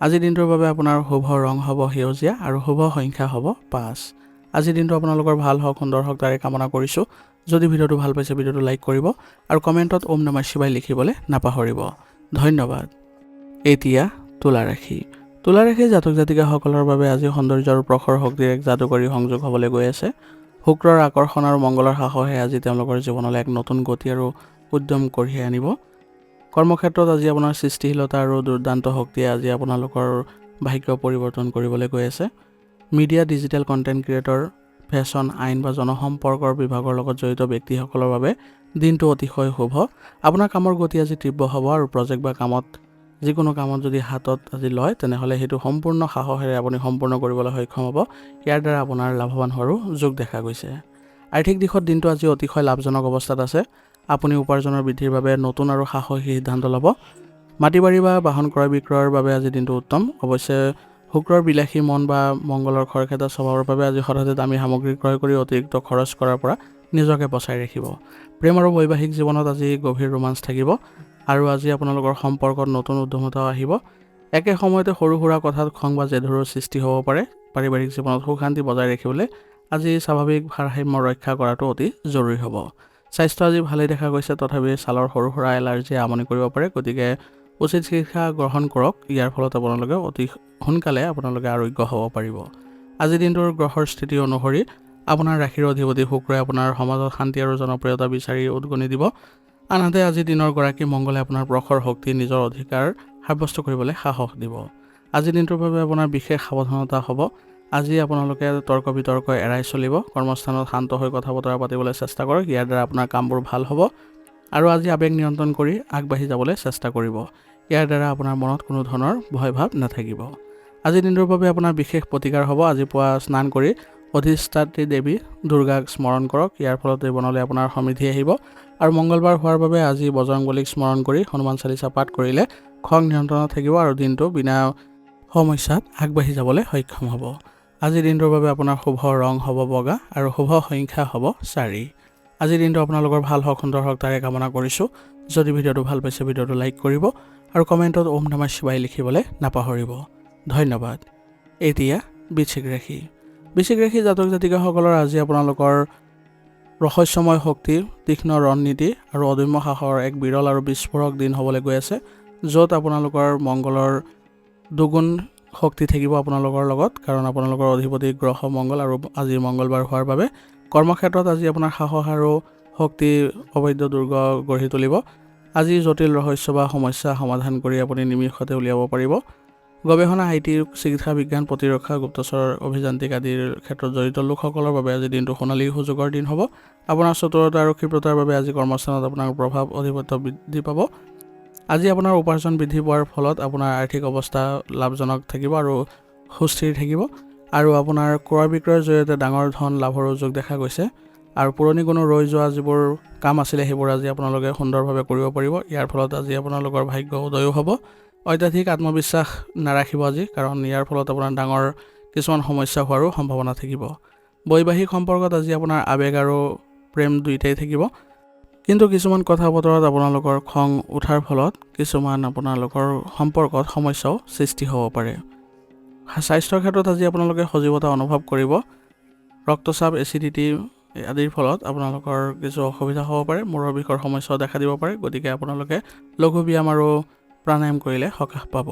আজিৰ দিনটোৰ বাবে আপোনাৰ শুভ ৰং হ'ব সেউজীয়া আৰু শুভ সংখ্যা হ'ব 5। আজিৰ দিনটো আপোনালোকৰ ভাল হওক, সুন্দৰ হওক, তাৰে কামনা কৰিছোঁ। যদি ভিডিঅ'টো ভাল পাইছে, ভিডিঅ'টো লাইক কৰিব আৰু কমেণ্টত ওম নমঃ শিৱায় লিখিবলৈ নাপাহৰিব। ধন্যবাদ। এতিয়া তুলা ৰাশি। তুলা ৰাশিৰ জাতক জাতিকাসকলৰ বাবে আজি সৌন্দৰ্য আৰু প্ৰখৰ শক্তিৰ এক যাদুকৰী সংযোগ হ'বলৈ গৈ আছে। শুক্ৰৰ আকৰ্ষণ আৰু মংগলৰ সাহসে আজি তেওঁলোকৰ জীৱনলৈ এক নতুন গতি আৰু উদ্যম কঢ়িয়াই আনিব। কৰ্মক্ষেত্ৰত আজি আপোনাৰ সৃষ্টিশীলতা আৰু দুৰ্দান্ত শক্তিয়ে আজি আপোনালোকৰ ভাগ্য পৰিৱৰ্তন কৰিবলৈ গৈ আছে। Media, digital content creator, fashion, আইন বা জনসম্পৰ্কৰ বিভাগৰ লগত জড়িত ব্যক্তিসকলৰ বাবে দিনটো অতিশয় শুভ। আপোনাৰ কামৰ গতি আজি তীব্ৰ হ'ব আৰু প্ৰজেক্ট বা যিকোনো কামত যদি হাতত আজি লয়, তেনেহ'লে সেইটো সম্পূৰ্ণ সাহসেৰে আপুনি সম্পূৰ্ণ কৰিবলৈ সক্ষম হ'ব। ইয়াৰ দ্বাৰা আপোনাৰ লাভৱান হোৱাৰো যোগ দেখা গৈছে। আৰ্থিক দিশত দিনটো আজি অতিশয় লাভজনক অৱস্থাত আছে। আপুনি উপাৰ্জনৰ বৃদ্ধিৰ বাবে নতুন আৰু সাহসী সিদ্ধান্ত ল'ব। মাটি বাৰী বা বাহন ক্ৰয় বিক্ৰয়ৰ বাবে আজি দিনটো উত্তম। অৱশ্যে শুক্ৰৰ বিলাসী মন বা মংগলৰ খৰখেদা স্বভাৱৰ বাবে আজি হঠাতে দামী সামগ্ৰী ক্ৰয় কৰি অতিৰিক্ত খৰচ কৰাৰ পৰা নিজকে বচাই ৰাখিব। প্ৰেম আৰু বৈবাহিক জীৱনত আজি গভীৰ ৰোমাঞ্চ থাকিব আৰু আজি আপোনালোকৰ সম্পৰ্কত নতুন উদ্যমতাও আহিব। একে সময়তে সৰু সুৰা কথাত খং বা জেদৰো সৃষ্টি হ'ব পাৰে। পাৰিবাৰিক জীৱনত সুখ শান্তি বজাই ৰাখিবলৈ আজি স্বাভাৱিক ভাৰসাম্য ৰক্ষা কৰাটো অতি জৰুৰী হ'ব। স্বাস্থ্য আজি ভালেই দেখা গৈছে, তথাপি ছালৰ সৰু সুৰা এলাৰ্জিয়ে আমনি কৰিব পাৰে। গতিকে উচিত চিকিৎসা গ্ৰহণ কৰক। ইয়াৰ ফলত আপোনালোকে অতি সোনকালে আৰোগ্য হ'ব পাৰিব। আজিৰ দিনটোৰ গ্ৰহৰ স্থিতি অনুসৰি আপোনাৰ ৰাশিৰ অধিপতি শুক্ৰই আপোনাৰ সমাজত শান্তি আৰু জনপ্ৰিয়তা বিচাৰি উদগনি দিব। আনহাতে আজি দিনৰ গৰাকী মংগলে আপোনাৰ প্ৰখৰ শক্তি নিজৰ অধিকাৰ সাব্যস্ত কৰিবলৈ সাহস দিব। আজিৰ দিনটোৰ বাবে আপোনাৰ বিশেষ সাৱধানতা হ'ব। আজি আপোনালোকে তৰ্ক বিতৰ্ক এৰাই চলিব। কৰ্মস্থানত শান্ত হৈ কথা বতৰা পাতিবলৈ চেষ্টা কৰক। ইয়াৰ দ্বাৰা আপোনাৰ কামবোৰ ভাল হ'ব আৰু আজি আৱেগ নিয়ন্ত্ৰণ কৰি আগবাঢ়ি যাবলৈ চেষ্টা কৰিব। ইয়াৰ দ্বাৰা আপোনাৰ মনত কোনো ধৰণৰ ভয় ভাৱ নাথাকিব। আজিৰ দিনটোৰ বাবে আপোনাৰ বিশেষ প্ৰতিকাৰ হ'ব। আজি পুৱা স্নান কৰি অধিষ্ঠাত্ৰী দেৱী দুৰ্গাক স্মৰণ কৰক। ইয়াৰ ফলত জীৱনলৈ আপোনাৰ সমৃদ্ধি আহিব। আৰু মংগলবাৰ হোৱাৰ বাবে আজি বজৰংবলীক স্মৰণ কৰি হনুমান চালিচা পাঠ কৰিলে খং নিয়ন্ত্ৰণত থাকিব আৰু দিনটো বিনা সমস্যাত আগবাঢ়ি যাবলৈ সক্ষম হ'ব। আজিৰ দিনটোৰ বাবে আপোনাৰ শুভ ৰং হ'ব বগা আৰু শুভ সংখ্যা হ'ব 4। আজিৰ দিনটো আপোনালোকৰ ভাল হওক, সুন্দৰ হওক, তাৰে কামনা কৰিছোঁ। যদি ভিডিঅ'টো ভাল পাইছে, ভিডিঅ'টো লাইক কৰিব আৰু কমেণ্টত ওম নমঃ শিৱায় লিখিবলৈ নাপাহৰিব। ধন্যবাদ। এতিয়া বৃশ্চিক ৰাশি। বৃশ্চিক ৰাশি জাতক জাতিকাসকলৰ আজি আপোনালোকৰ ৰহস্যময় শক্তি, তীক্ষ্ণ ৰণনীতি আৰু অদম্য সাহসৰ এক বিৰল আৰু বিস্ফোৰক দিন হ'বলৈ গৈ আছে, য'ত আপোনালোকৰ মংগলৰ দুগুণ শক্তি থাকিব আপোনালোকৰ লগত, কাৰণ আপোনালোকৰ অধিপতি গ্ৰহ মংগল আৰু আজি মংগলবাৰ হোৱাৰ বাবে কৰ্মক্ষেত্ৰত আজি আপোনাৰ সাহস আৰু শক্তি অবৈধ দুৰ্গ গঢ়ি তুলিব। আজি জটিল ৰহস্য বা সমস্যা সমাধান কৰি আপুনি নিমিষতে উলিয়াব পাৰিব। গৱেষণা, IT, চিকিৎসা বিজ্ঞান, প্ৰতিৰক্ষা, গুপ্তচৰ, অভিযান্ত্ৰিক আদিৰ ক্ষেত্ৰত জড়িত লোকসকলৰ বাবে আজি দিনটো সোণালী সুযোগৰ দিন হ'ব। আপোনাৰ চতুৰতা আৰু ক্ষিপ্ৰতাৰ বাবে আজি কৰ্মস্থানত আপোনাৰ প্ৰভাৱ অধিপত্য বৃদ্ধি পাব। আজি আপোনাৰ উপাৰ্জন বৃদ্ধি পোৱাৰ ফলত আপোনাৰ আৰ্থিক অৱস্থা লাভজনক থাকিব আৰু সুস্থিৰ থাকিব। আৰু আপোনাৰ ক্ৰয় বিক্ৰয়ৰ জৰিয়তে ডাঙৰ ধন লাভৰ সুযোগ দেখা গৈছে। আৰু পুৰণি কোনো ৰৈ যোৱা যিবোৰ কাম আছিলে, সেইবোৰ আজি আপোনালোকে সুন্দৰভাৱে কৰিব পাৰিব। ইয়াৰ ফলত আজি আপোনালোকৰ ভাগ্য উদয়ো হ'ব। অত্যাধিক আত্মবিশ্বাস নাৰাখিব আজি, কাৰণ ইয়াৰ ফলত আপোনাৰ ডাঙৰ কিছুমান সমস্যা হোৱাৰো সম্ভাৱনা থাকিব। বৈবাহিক সম্পৰ্কত আজি আপোনাৰ আৱেগ আৰু প্ৰেম দুয়োটাই থাকিব, কিন্তু কিছুমান কথা বতৰাত আপোনালোকৰ খং উঠাৰ ফলত কিছুমান আপোনালোকৰ সম্পৰ্কত সমস্যাও সৃষ্টি হ'ব পাৰে। স্বাস্থ্যৰ ক্ষেত্ৰত আজি আপোনালোকে সজীৱতা অনুভৱ কৰিব। ৰক্তচাপ, এচিডিটি আদিৰ ফলত আপোনালোকৰ কিছু অসুবিধা হ'ব পাৰে। মূৰৰ বিষৰ সমস্যাও দেখা দিব পাৰে, গতিকে আপোনালোকে লঘু ব্যায়াম আৰু প্ৰাণায়াম কৰিলে সকাহ পাব।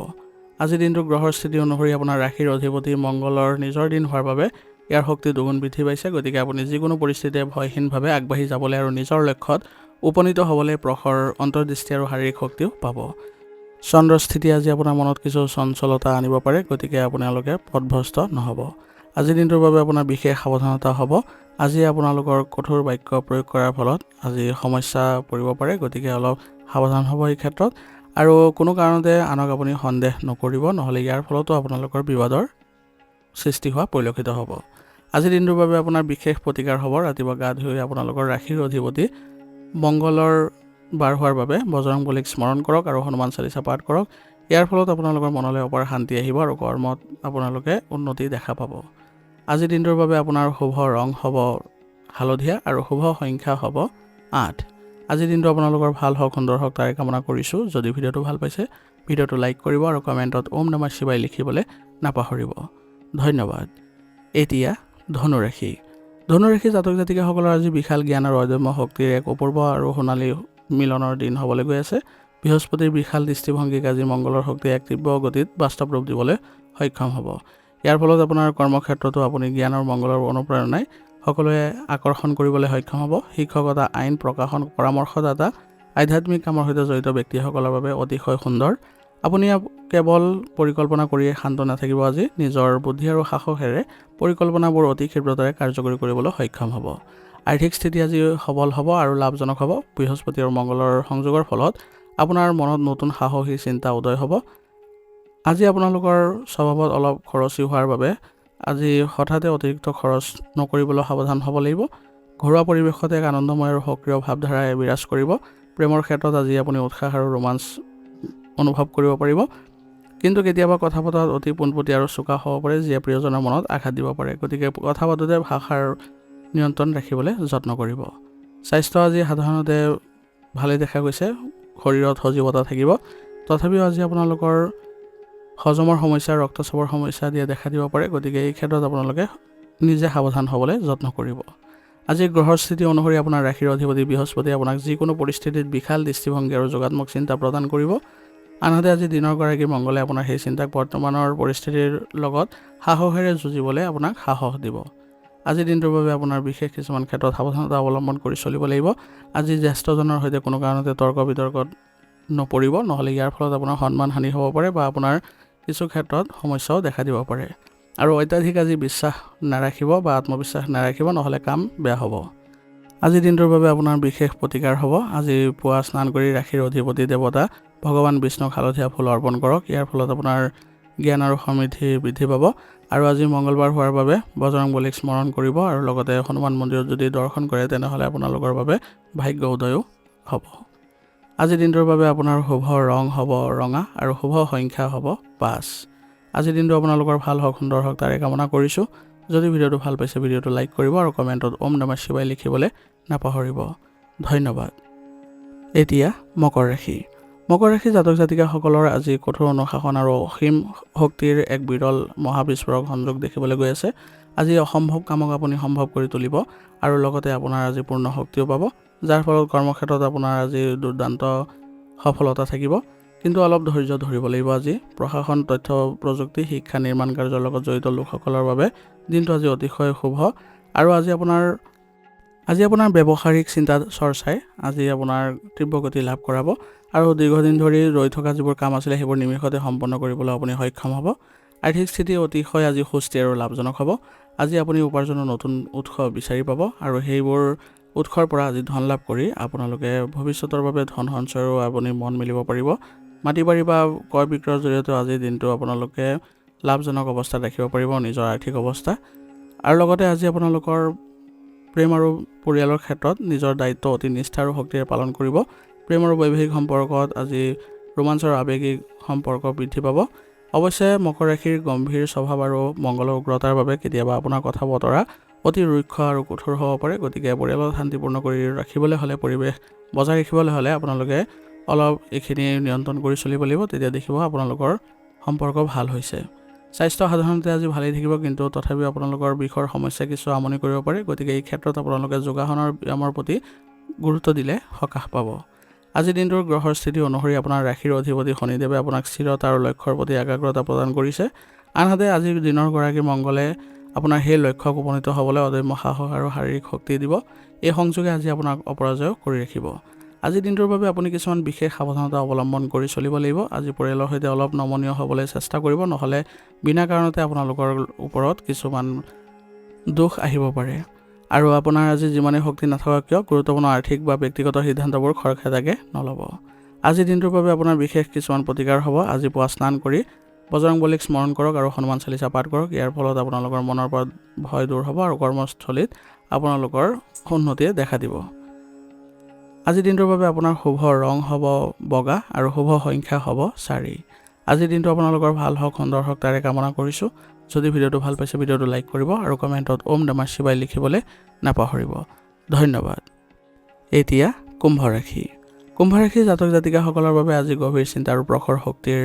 আজিৰ দিনটো গ্ৰহৰ স্থিতি অনুসৰি আপোনাৰ ৰাশিৰ অধিপতি মংগলৰ নিজৰ দিন হোৱাৰ বাবে ইয়াৰ শক্তি দুগুণ বৃদ্ধি পাইছে, গতিকে আপুনি যিকোনো পৰিস্থিতিতে ভয়হীনভাৱে আগবাঢ়ি যাবলৈ আৰু নিজৰ লক্ষ্যত উপনীত হ'বলৈ প্ৰখৰ অন্তৰ্দৃষ্টি আৰু শাৰীৰিক শক্তিও পাব। চন্দ্ৰৰ স্থিতি আজি আপোনাৰ মনত কিছু চঞ্চলতা আনিব পাৰে, গতিকে আপোনালোকে পথভ্ৰষ্ট নহ'ব। আজিৰ দিনটোৰ বাবে আপোনাৰ বিশেষ সাৱধানতা হ'ব। আজি আপোনালোকৰ কঠোৰ বাক্য প্ৰয়োগ কৰাৰ ফলত আজি সমস্যা পৰিব পাৰে, গতিকে অলপ সাৱধান হ'ব এই ক্ষেত্ৰত। আৰু কোনো কাৰণতে আনক আপুনি সন্দেহ নকৰিব, নহ'লে ইয়াৰ ফলতো আপোনালোকৰ বিবাদৰ সৃষ্টি হোৱা পৰিলক্ষিত হ'ব। আজিৰ দিনটোৰ বাবে আপোনাৰ বিশেষ প্ৰতিকাৰ হ'ব। ৰাতিপুৱা গা ধুই আপোনালোকৰ ৰাশিৰ অধিপতি মংগলৰ বাৰ হোৱাৰ বাবে বজৰংবলীক স্মৰণ কৰক আৰু হনুমান চালিচা পাঠ কৰক। ইয়াৰ ফলত আপোনালোকৰ মনলৈ অপাৰ শান্তি আহিব আৰু কৰ্মত আপোনালোকে উন্নতি দেখা পাব। আজিৰ দিনটোৰ বাবে আপোনাৰ শুভ ৰং হ'ব হালধীয়া আৰু শুভ সংখ্যা হ'ব 8। আজিৰ দিনটো আপোনালোকৰ ভাল হওক, সুন্দৰ হওক তাৰে কামনা কৰিছোঁ। যদি ভিডিঅ'টো ভাল পাইছে ভিডিঅ'টো লাইক কৰিব আৰু কমেণ্টত ওম নমঃ শিৱায় লিখিবলৈ নাপাহৰিব। ধন্যবাদ। এতিয়া ধনুৰাশি। ধনুৰাশি জাতক জাতিকাসকলৰ আজি বিশাল জ্ঞান আৰু অদম্য শক্তিৰ এক অপূৰ্ব আৰু সোণালী মিলনৰ দিন হ'বলৈ গৈ আছে। বৃহস্পতিৰ বিশাল দৃষ্টিভংগীক আজি মংগলৰ শক্তিয়ে এক তীব্ৰ গতিত বাস্তৱ ৰূপ দিবলৈ সক্ষম হ'ব। ইয়াৰ ফলত আপোনাৰ কৰ্মক্ষেত্ৰতো আপুনি জ্ঞান আৰু মংগলৰ অনুপ্ৰেৰণাই সকলোৱে আকৰ্ষণ কৰিবলৈ সক্ষম হ'ব। শিক্ষকতা, আইন, প্ৰকাশন, পৰামৰ্শদাতা, আধ্যাত্মিক কামৰ সৈতে জড়িত ব্যক্তিসকলৰ বাবে অতিশয় সুন্দৰ। আপুনি কেৱল পৰিকল্পনা কৰিয়ে শান্ত নাথাকিব। আজি নিজৰ বুদ্ধি আৰু সাহসেৰে পৰিকল্পনাবোৰ অতি ক্ষীপ্ৰতাৰে কাৰ্যকৰী কৰিবলৈ সক্ষম হ'ব। আৰ্থিক স্থিতি আজি সবল হ'ব আৰু লাভজনক হ'ব। বৃহস্পতি আৰু মংগলৰ সংযোগৰ ফলত আপোনাৰ মনত নতুন সাহসী চিন্তা উদয় হ'ব। আজি আপোনালোকৰ স্বভাৱত অলপ খৰচী হোৱাৰ বাবে আজি হঠাতে অতিৰিক্ত খৰচ নকৰিবলৈ সাৱধান হ'ব লাগিব। ঘৰুৱা পৰিৱেশত এক আনন্দময় আৰু সক্ৰিয় ভাৱধাৰাই বিৰাজ কৰিব। প্ৰেমৰ ক্ষেত্ৰত আজি আপুনি উৎসাহ আৰু ৰোমাঞ্চ অনুভৱ কৰিব পাৰিব, কিন্তু কেতিয়াবা কথা পতাত অতি পোনপটীয়া আৰু চোকা হ'ব পাৰে, যিয়ে প্ৰিয়জনৰ মনত আঘাত দিব পাৰে। গতিকে কথা পাতোঁতে ভাষাৰ নিয়ন্ত্ৰণ ৰাখিবলৈ যত্ন কৰিব। স্বাস্থ্য আজি সাধাৰণতে ভালেই দেখা গৈছে, শৰীৰত সজীৱতা থাকিব। তথাপিও আজি আপোনালোকৰ হজমৰ সমস্যা, ৰক্তচাপৰ সমস্যা আদিয়ে দেখা দিব পাৰে, গতিকে এই ক্ষেত্ৰত আপোনালোকে নিজে সাৱধান হ'বলৈ যত্ন কৰিব। আজি গ্ৰহৰ স্থিতি অনুসৰি আপোনাৰ ৰাশিৰ অধিপতি বৃহস্পতি আপোনাক যিকোনো পৰিস্থিতিত বিশাল দৃষ্টিভংগী আৰু যোগাত্মক চিন্তা প্ৰদান কৰিব। আনহাতে আজি দিনৰ গৰাকী মংগলে আপোনাৰ সেই চিন্তাক বৰ্তমানৰ পৰিস্থিতিৰ লগত সাহসেৰে যুঁজিবলৈ আপোনাক সাহস দিব। আজিৰ দিনটোৰ বাবে আপোনাৰ বিশেষ কিছুমান ক্ষেত্ৰত সাৱধানতা অৱলম্বন কৰি চলিব লাগিব। আজি জ্যেষ্ঠজনৰ সৈতে কোনো কাৰণতে তৰ্ক বিতৰ্কত নপৰিব, নহ'লে ইয়াৰ ফলত আপোনাৰ সন্মান হানি হ'ব পাৰে বা আপোনাৰ কিছু ক্ষেত্ৰত সমস্যাও দেখা দিব পাৰে। আৰু অত্যাধিক আজি বিশ্বাস নাৰাখিব বা আত্মবিশ্বাস নাৰাখিব, নহ'লে কাম বেয়া হ'ব। আজিৰ দিনটোৰ বাবে আপোনাৰ বিশেষ প্ৰতিকাৰ হ'ব। আজি পুৱা স্নান কৰি ৰাশিৰ অধিপতি দেৱতা ভগৱান বিষ্ণুক হালধীয়া ফুল অৰ্পণ কৰক। ইয়াৰ ফলত আপোনাৰ জ্ঞান আৰু সমৃদ্ধি বৃদ্ধি পাব। আৰু আজি মংগলবাৰ হোৱাৰ বাবে বজৰংবলীক স্মৰণ কৰিব আৰু লগতে হনুমান মন্দিৰত যদি দৰ্শন কৰে তেনেহ'লে আপোনালোকৰ বাবে ভাগ্য উদয়ো হ'ব। আজিৰ দিনটোৰ বাবে আপোনাৰ শুভ ৰং হ'ব ৰঙা আৰু শুভ সংখ্যা হ'ব 5। আজিৰ দিনটো আপোনালোকৰ ভাল হওক, সুন্দৰ হওক তাৰে কামনা কৰিছোঁ। যদি ভিডিঅ'টো ভাল পাইছে ভিডিঅ'টো লাইক কৰিব আৰু কমেণ্টত ওম নমঃ শিৱায় লিখিবলৈ নাপাহৰিব। ধন্যবাদ। এতিয়া মকৰ ৰাশি। মকৰ ৰাশি জাতক জাতিকাসকলৰ আজি কঠোৰ অনুশাসন আৰু অসীম শক্তিৰ এক বিৰল মহাবিস্ফোৰক সংযোগ দেখিবলৈ গৈ আছে। আজি অসম্ভৱ কামক আপুনি সম্ভৱ কৰি তুলিব আৰু লগতে আপোনাৰ আজি পূৰ্ণ শক্তিও পাব, যাৰ ফলত কৰ্মক্ষেত্ৰত আপোনাৰ আজি দুৰ্দান্ত সফলতা থাকিব। কিন্তু অলপ ধৈৰ্য ধৰিব লাগিব। আজি প্ৰশাসন, তথ্য প্ৰযুক্তি, শিক্ষা, নিৰ্মাণ কাৰ্যৰ লগত জড়িত লোকসকলৰ বাবে দিনটো আজি অতিশয় শুভ। আৰু আজি আপোনাৰ ব্যৱহাৰিক চিন্তা চৰ্চাই আজি আপোনাৰ তীব্ৰ গতি লাভ কৰাব আৰু দীৰ্ঘদিন ধৰি ৰৈ থকা যিবোৰ কাম আছিলে সেইবোৰ নিমিষতে সম্পন্ন কৰিবলৈ আপুনি সক্ষম হ'ব। আৰ্থিক স্থিতি অতিশয় আজি সুস্থিৰ আৰু লাভজনক হ'ব। আজি আপুনি উপাৰ্জনৰ নতুন উৎস বিচাৰি পাব আৰু সেইবোৰ উৎসৰ পৰা আজি ধন লাভ কৰি আপোনালোকে ভৱিষ্যতৰ বাবে ধন সঞ্চয়ৰো আপুনি মন মেলিব পাৰিব। মাটি বাৰী বা ক্ৰয় বিক্ৰয়ৰ জৰিয়তে আজিৰ দিনটো আপোনালোকে লাভজনক অৱস্থাত ৰাখিব পাৰিব নিজৰ আৰ্থিক অৱস্থা। আৰু লগতে আজি আপোনালোকৰ প্ৰেম আৰু পৰিয়ালৰ ক্ষেত্ৰত নিজৰ দায়িত্ব অতি নিষ্ঠা আৰু শক্তিৰে পালন কৰিব। প্ৰেম আৰু বৈবাহিক সম্পৰ্কত আজি ৰোমাঞ্চৰ আৱেগিক সম্পৰ্ক বৃদ্ধি পাব। অৱশ্যে মকৰ ৰাশিৰ গম্ভীৰ স্বভাৱ আৰু মংগলৰ উগ্ৰতাৰ বাবে কেতিয়াবা আপোনাৰ কথা বতৰা অতি ৰুক্ষ আৰু কঠোৰ হ'ব পাৰে। গতিকে পৰিয়ালত শান্তিপূৰ্ণ কৰি ৰাখিবলৈ হ'লে, পৰিৱেশ বজাই ৰাখিবলৈ হ'লে আপোনালোকে অলপ এইখিনি নিয়ন্ত্ৰণ কৰি চলিব লাগিব। তেতিয়া দেখিব আপোনালোকৰ সম্পৰ্ক ভাল হৈছে। স্বাস্থ্য সাধাৰণতে আজি ভালেই থাকিব, কিন্তু তথাপিও আপোনালোকৰ বিষৰ সমস্যাই কিছু আমনি কৰিব পাৰে। গতিকে এই ক্ষেত্ৰত আপোনালোকে যোগাসনৰ ব্যায়ামৰ প্ৰতি গুৰুত্ব দিলে সকাহ পাব। আজিৰ দিনটোৰ গ্ৰহৰ স্থিতি অনুসৰি আপোনাৰ ৰাশিৰ অধিপতি শনিদেৱে আপোনাক স্থিৰতা আৰু লক্ষ্যৰ প্ৰতি একাগ্ৰতা প্ৰদান কৰিছে। আনহাতে আজিৰ দিনৰ গৰাকী মংগলে আপোনাৰ সেই লক্ষ্যত উপনীত হ'বলৈ অদম্য সাহস আৰু শাৰীৰিক শক্তি দিব। এই সংযোগে আজি আপোনাক অপৰাজয় কৰি ৰাখিব। আজিৰ দিনটোৰ বাবে আপুনি কিছুমান বিশেষ সাৱধানতা অৱলম্বন কৰি চলিব লাগিব। আজি পৰিয়ালৰ সৈতে অলপ নমনীয় হ'বলৈ চেষ্টা কৰিব, নহ'লে বিনা কাৰণতে আপোনালোকৰ ওপৰত কিছুমান দোষ আহিব পাৰে। আৰু আপোনাৰ আজি যিমানেই শক্তি নাথাকক কিয় গুৰুত্বপূৰ্ণ আৰ্থিক বা ব্যক্তিগত সিদ্ধান্তবোৰ খৰখেদাকৈ নল'ব। আজিৰ দিনটোৰ বাবে আপোনাৰ বিশেষ কিছুমান প্ৰতিকাৰ হ'ব। আজি পুৱা স্নান কৰি বজৰংবলীক স্মৰণ কৰক আৰু হনুমান চালিচা পাঠ কৰক। ইয়াৰ ফলত আপোনালোকৰ মনৰ পৰা ভয় দূৰ হ'ব আৰু কৰ্মস্থলীত আপোনালোকৰ উন্নতিয়ে দেখা দিব। আজিৰ দিনটোৰ বাবে আপোনাৰ শুভ ৰং হ'ব বগা আৰু শুভ সংখ্যা হ'ব 4। আজিৰ দিনটো আপোনালোকৰ ভাল হওক, সুন্দৰ হওক তাৰে কামনা কৰিছোঁ। যদি ভিডিঅ'টো ভাল পাইছে ভিডিঅ'টো লাইক কৰিব আৰু কমেণ্টত ওম নমঃ শিৱায় লিখিবলৈ নাপাহৰিব। ধন্যবাদ। এতিয়া কুম্ভ ৰাশি। কুম্ভ ৰাশিৰ জাতক জাতিকাসকলৰ বাবে আজি গভীৰ চিন্তা আৰু প্ৰখৰ শক্তিৰ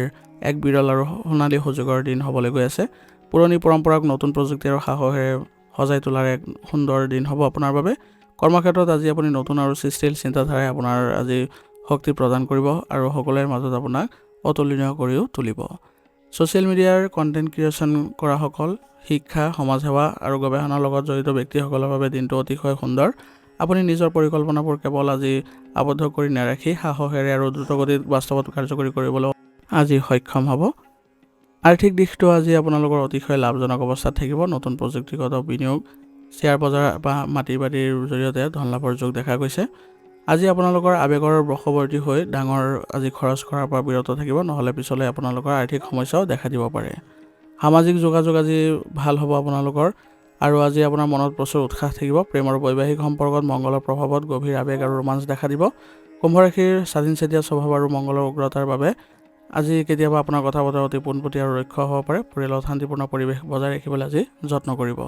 এক বিৰল আৰু সোণালী সুযোগৰ দিন হ'বলৈ গৈ আছে। পুৰণি পৰম্পৰাক নতুন প্ৰযুক্তি আৰু সাহসেৰে সজাই তোলাৰ এক সুন্দৰ দিন হ'ব আপোনাৰ বাবে। কৰ্মক্ষেত্ৰত আজি আপুনি নতুন আৰু সৃষ্টিশীল চিন্তাধাৰাই আপোনাৰ আজি শক্তি প্ৰদান কৰিব আৰু সকলোৰে মাজত আপোনাক অতুলনীয় কৰিও তুলিব। ছ'চিয়েল মিডিয়াৰ কণ্টেণ্ট ক্ৰিয়েশ্যন কৰাসকল, শিক্ষা, সমাজসেৱা আৰু গৱেষণাৰ লগত জড়িত ব্যক্তিসকলৰ বাবে দিনটো অতিশয় সুন্দৰ। আপুনি নিজৰ পৰিকল্পনাবোৰ কেৱল আজি আবদ্ধ কৰি নাৰাখি সাহসেৰে আৰু দ্ৰুতগতিত বাস্তৱত কাৰ্যকৰী কৰিবলৈ আজি সক্ষম হ'ব। আৰ্থিক দিশটো আজি আপোনালোকৰ অতিশয় লাভজনক অৱস্থাত থাকিব। নতুন প্ৰযুক্তিগত বিনিয়োগ, শ্বেয়াৰ বজাৰ বা মাটি বাৰীৰ জৰিয়তে ধন লাভৰ যোগ দেখা গৈছে। আজি আপোনালোকৰ আৱেগৰ বশৱৰ্তী হৈ ডাঙৰ আজি খৰচ কৰাৰ পৰা বিৰত থাকিব, নহ'লে পিছলৈ আপোনালোকৰ আৰ্থিক সমস্যাও দেখা দিব পাৰে। সামাজিক যোগাযোগ আজি ভাল হ'ব আপোনালোকৰ, আৰু আজি আপোনাৰ মনত প্ৰচুৰ উৎসাহ থাকিব। প্ৰেম আৰু বৈবাহিক সম্পৰ্কত মংগলৰ প্ৰভাৱত গভীৰ আৱেগ আৰু ৰোমাঞ্চ দেখা দিব। কুম্ভ ৰাশিৰ স্বাধীনচেতিয়া স্বভাৱ আৰু মংগলৰ উগ্ৰতাৰ বাবে আজি কেতিয়াবা আপোনাৰ কথা বতৰা অতি পোনপটী আৰু ৰক্ষ হ'ব পাৰে। পৰিয়ালত শান্তিপূৰ্ণ পৰিৱেশ বজাই ৰাখিবলৈ আজি যত্ন কৰিব।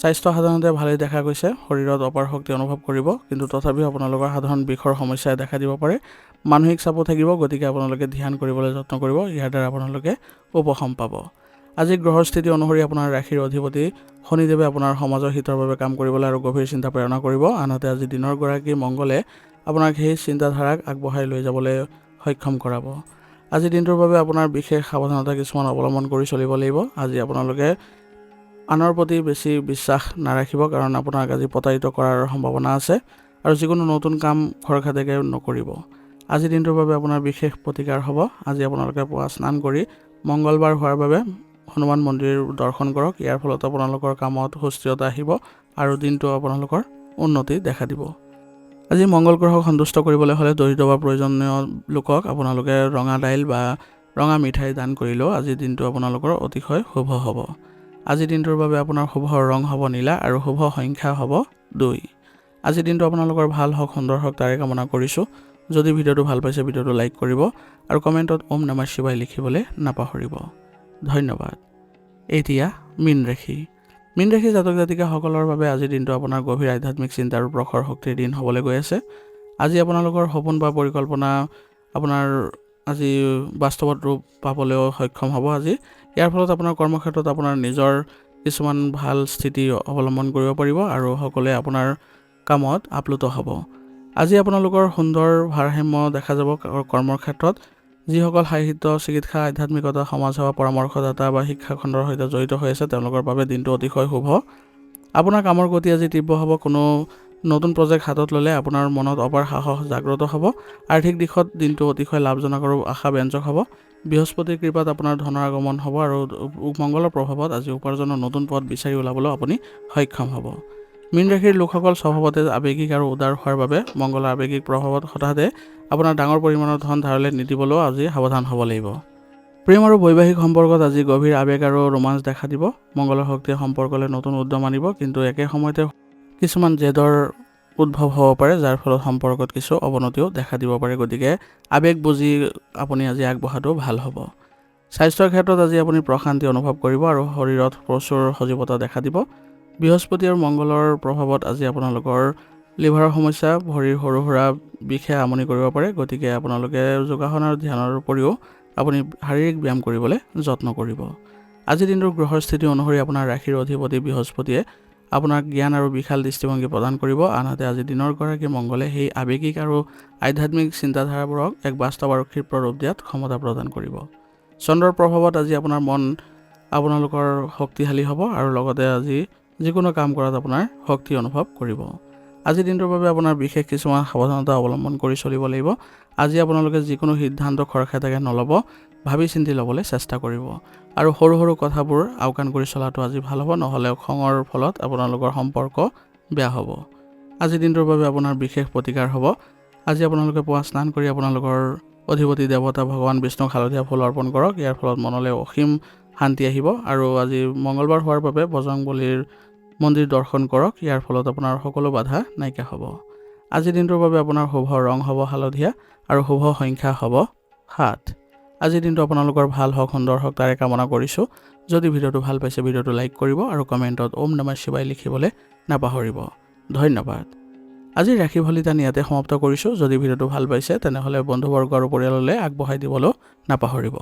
স্বাস্থ্য সাধাৰণতে ভালেই দেখা গৈছে। শৰীৰত অপাৰ শক্তি অনুভৱ কৰিব, কিন্তু তথাপিও আপোনালোকৰ সাধাৰণ বিষৰ সমস্যাই দেখা দিব পাৰে। মানসিক চাপো থাকিব, গতিকে আপোনালোকে ধ্যান কৰিবলৈ যত্ন কৰিব। ইয়াৰ দ্বাৰা আপোনালোকে উপশম পাব। আজি গ্ৰহৰ স্থিতি অনুসৰি আপোনাৰ ৰাশিৰ অধিপতি শনিদেৱে আপোনাৰ সমাজৰ হিতৰ বাবে কাম কৰিবলৈ আৰু গভীৰ চিন্তা প্ৰেৰণা কৰিব। আনহাতে আজি দিনৰ গৰাকী মংগলে আপোনাক সেই চিন্তাধাৰাক আগবঢ়াই লৈ যাবলৈ সক্ষম কৰাব। আজিৰ দিনটোৰ বাবে আপোনাৰ বিশেষ সাৱধানতা কিছুমান অৱলম্বন কৰি চলিব লাগিব। আজি আপোনালোকে আনৰ প্ৰতি বেছি বিশ্বাস নাৰাখিব, কাৰণ আপোনাক আজি প্ৰতাৰিত কৰাৰ সম্ভাৱনা আছে, আৰু যিকোনো নতুন কাম খৰখেদাকৈ নকৰিব। আজিৰ দিনটোৰ বাবে আপোনাৰ বিশেষ প্ৰতিকাৰ হ'ব। আজি আপোনালোকে পুৱা স্নান কৰি মংগলবাৰ হোৱাৰ বাবে হনুমান মন্দিৰ দৰ্শন কৰক। ইয়াৰ ফলত আপোনালোকৰ কামত সুস্থিৰতা আহিব আৰু দিনটো আপোনালোকৰ উন্নতি দেখা দিব। আজি মংগল গ্ৰহক সন্তুষ্ট কৰিবলৈ হ'লে দৰিদ্ৰ বা প্ৰয়োজনীয় লোকক আপোনালোকে ৰঙা দাইল বা ৰঙা মিঠাই দান কৰিলেও আজিৰ দিনটো আপোনালোকৰ অতিশয় শুভ হ'ব। আজিৰ দিনটোৰ বাবে আপোনাৰ শুভ ৰং হ'ব নীলা আৰু শুভ সংখ্যা হ'ব 2। আজিৰ দিনটো আপোনালোকৰ ভাল হওক, সুন্দৰ হওক তাৰে কামনা কৰিছোঁ। যদি ভিডিঅ'টো ভাল পাইছে ভিডিঅ'টো লাইক কৰিব আৰু কমেণ্টত ওম নমঃ শিৱায় লিখিবলৈ নাপাহৰিব। ধন্যবাদ। এতিয়া মীন ৰাশি। মীন ৰাশি জাতক জাতিকাসকলৰ বাবে আজিৰ দিনটো আপোনাৰ গভীৰ আধ্যাত্মিক চিন্তা আৰু প্ৰখৰ শক্তিৰ দিন হ'বলৈ গৈ আছে। আজি আপোনালোকৰ সপোন বা পৰিকল্পনা আপোনাৰ আজি বাস্তৱত ৰূপ পাবলৈও সক্ষম হ'ব আজি। ইয়াৰ ফলত আপোনাৰ কৰ্মক্ষেত্ৰত আপোনাৰ নিজৰ কিছুমান ভাল স্থিতি অৱলম্বন কৰিব পাৰিব আৰু সকলোৱে আপোনাৰ কামত আপ্লুত হ'ব। আজি আপোনালোকৰ সুন্দৰ ভাৰসাম্য দেখা যাব কৰ্মৰ ক্ষেত্ৰত। যিসকল সাহিত্য, চিকিৎসা, আধ্যাত্মিকতা, সমাজসেৱা, পৰামৰ্শদাতা বা শিক্ষাখণ্ডৰ সৈতে জড়িত হৈ আছে তেওঁলোকৰ বাবে দিনটো অতিশয় শুভ। আপোনাৰ কামৰ গতি আজি তীব্ৰ হ'ব। কোনো নতুন প্ৰজেক্ট হাতত ল'লে আপোনাৰ মনত অপাৰ সাহস জাগ্ৰত হ'ব। আৰ্থিক দিশত দিনটো অতিশয় লাভজনক আৰু আশাব্যঞ্জক হ'ব। বৃহস্পতিৰ কৃপাত আপোনাৰ ধনৰ আগমন হ'ব আৰু মংগলৰ প্ৰভাৱত আজি উপাৰ্জনৰ নতুন পথ বিচাৰি ওলাবলৈ আপুনি সক্ষম হ'ব। মীন ৰাশিৰ লোকসকল স্বভাৱতে আৱেগিক আৰু উদাৰ হোৱাৰ বাবে মংগলৰ আৱেগিক প্ৰভাৱত হঠাতে আপোনাৰ ডাঙৰ পৰিমাণৰ ধন ধাৰলৈ নিদিবলৈও আজি সাৱধান হ'ব লাগিব। প্ৰেম আৰু বৈবাহিক সম্পৰ্কত আজি গভীৰ আৱেগ আৰু ৰোমাঞ্চ দেখা দিব। মংগলৰ শক্তিয়ে সম্পৰ্কলৈ নতুন উদ্যম আনিব, কিন্তু একে সময়তে কিছুমান জেদৰ উদ্ভৱ হ'ব পাৰে, যাৰ ফলত সম্পৰ্কত কিছু অৱনতিও দেখা দিব পাৰে। গতিকে আৱেগ বুজি আপুনি আজি আগবঢ়াটো ভাল হ'ব। স্বাস্থ্যৰ ক্ষেত্ৰত আজি আপুনি প্ৰশান্তি অনুভৱ কৰিব আৰু শৰীৰত প্ৰচুৰ সজীৱতা দেখা দিব। বৃহস্পতি আৰু মংগলৰ প্ৰভাৱত আজি আপোনালোকৰ লিভাৰৰ সমস্যা, ভৰিৰ সৰু সুৰা বিষে আমনি কৰিব পাৰে। গতিকে আপোনালোকে যোগাসন আৰু ধ্যানৰ উপৰিও আপুনি শাৰীৰিক ব্যায়াম কৰিবলৈ যত্ন কৰিব। আজিৰ দিনটোৰ গ্ৰহৰ স্থিতি অনুসৰি আপোনাৰ ৰাশিৰ অধিপতি বৃহস্পতিয়ে আপোনাক জ্ঞান আৰু বিশাল দৃষ্টিভংগী প্ৰদান কৰিব। আনহাতে আজি দিনৰ গৰাকী মংগলে সেই আৱেগিক আৰু আধ্যাত্মিক চিন্তাধাৰাবোৰক এক বাস্তৱ আৰু ক্ষিপ্ৰ ৰূপ দিয়াত ক্ষমতা প্ৰদান কৰিব। চন্দ্ৰৰ প্ৰভাৱত আজি আপোনাৰ মন আপোনালোকৰ শক্তিশালী হ'ব আৰু লগতে আজি যিকোনো কাম কৰাত আপোনাৰ শক্তি অনুভৱ কৰিব। আজিৰ দিনটোৰ বাবে আপোনাৰ বিশেষ কিছুমান সাৱধানতা অৱলম্বন কৰি চলিব লাগিব। আজি আপোনালোকে যিকোনো সিদ্ধান্ত খৰখেদাকে নল'ব, ভাবি চিন্তি ল'বলৈ চেষ্টা কৰিব আৰু সৰু সৰু কথাবোৰ আওকাণ কৰি চলাটো আজি ভাল হ'ব, নহ'লে খঙৰ ফলত আপোনালোকৰ সম্পৰ্ক বেয়া হ'ব। আজিৰ দিনটোৰ বাবে আপোনাৰ বিশেষ প্ৰতিকাৰ হ'ব। আজি আপোনালোকে পুৱা স্নান কৰি আপোনালোকৰ অধিপতি দেৱতা ভগৱান বিষ্ণুক হালধীয়া ফুল অৰ্পণ কৰক। ইয়াৰ ফলত মনলৈ অসীম শান্তি আহিব আৰু আজি মংগলবাৰ হোৱাৰ বাবে বজৰংবলীৰ মন্দিৰ দৰ্শন কৰক। ইয়াৰ ফলত আপোনাৰ সকলো বাধা নাইকিয়া হ'ব। আজিৰ দিনটোৰ বাবে আপোনাৰ শুভ ৰং হ'ব হালধীয়া আৰু শুভ সংখ্যা হ'ব 7। আজিৰ দিনটো আপোনালোকৰ ভাল হওক, সুন্দৰ হওক তাৰে কামনা কৰিছোঁ। যদি ভিডিঅ'টো ভাল পাইছে ভিডিঅ'টো লাইক কৰিব আৰু কমেণ্টত ওম নমঃ শিৱায় লিখিবলৈ নাপাহৰিব। ধন্যবাদ। আজিৰ ৰাশি ফলিতান ইয়াতে সমাপ্ত কৰিছোঁ। যদি ভিডিঅ'টো ভাল পাইছে তেনেহ'লে বন্ধুবৰ্গ আৰু পৰিয়াললৈ আগবঢ়াই দিবলৈও নাপাহৰিব।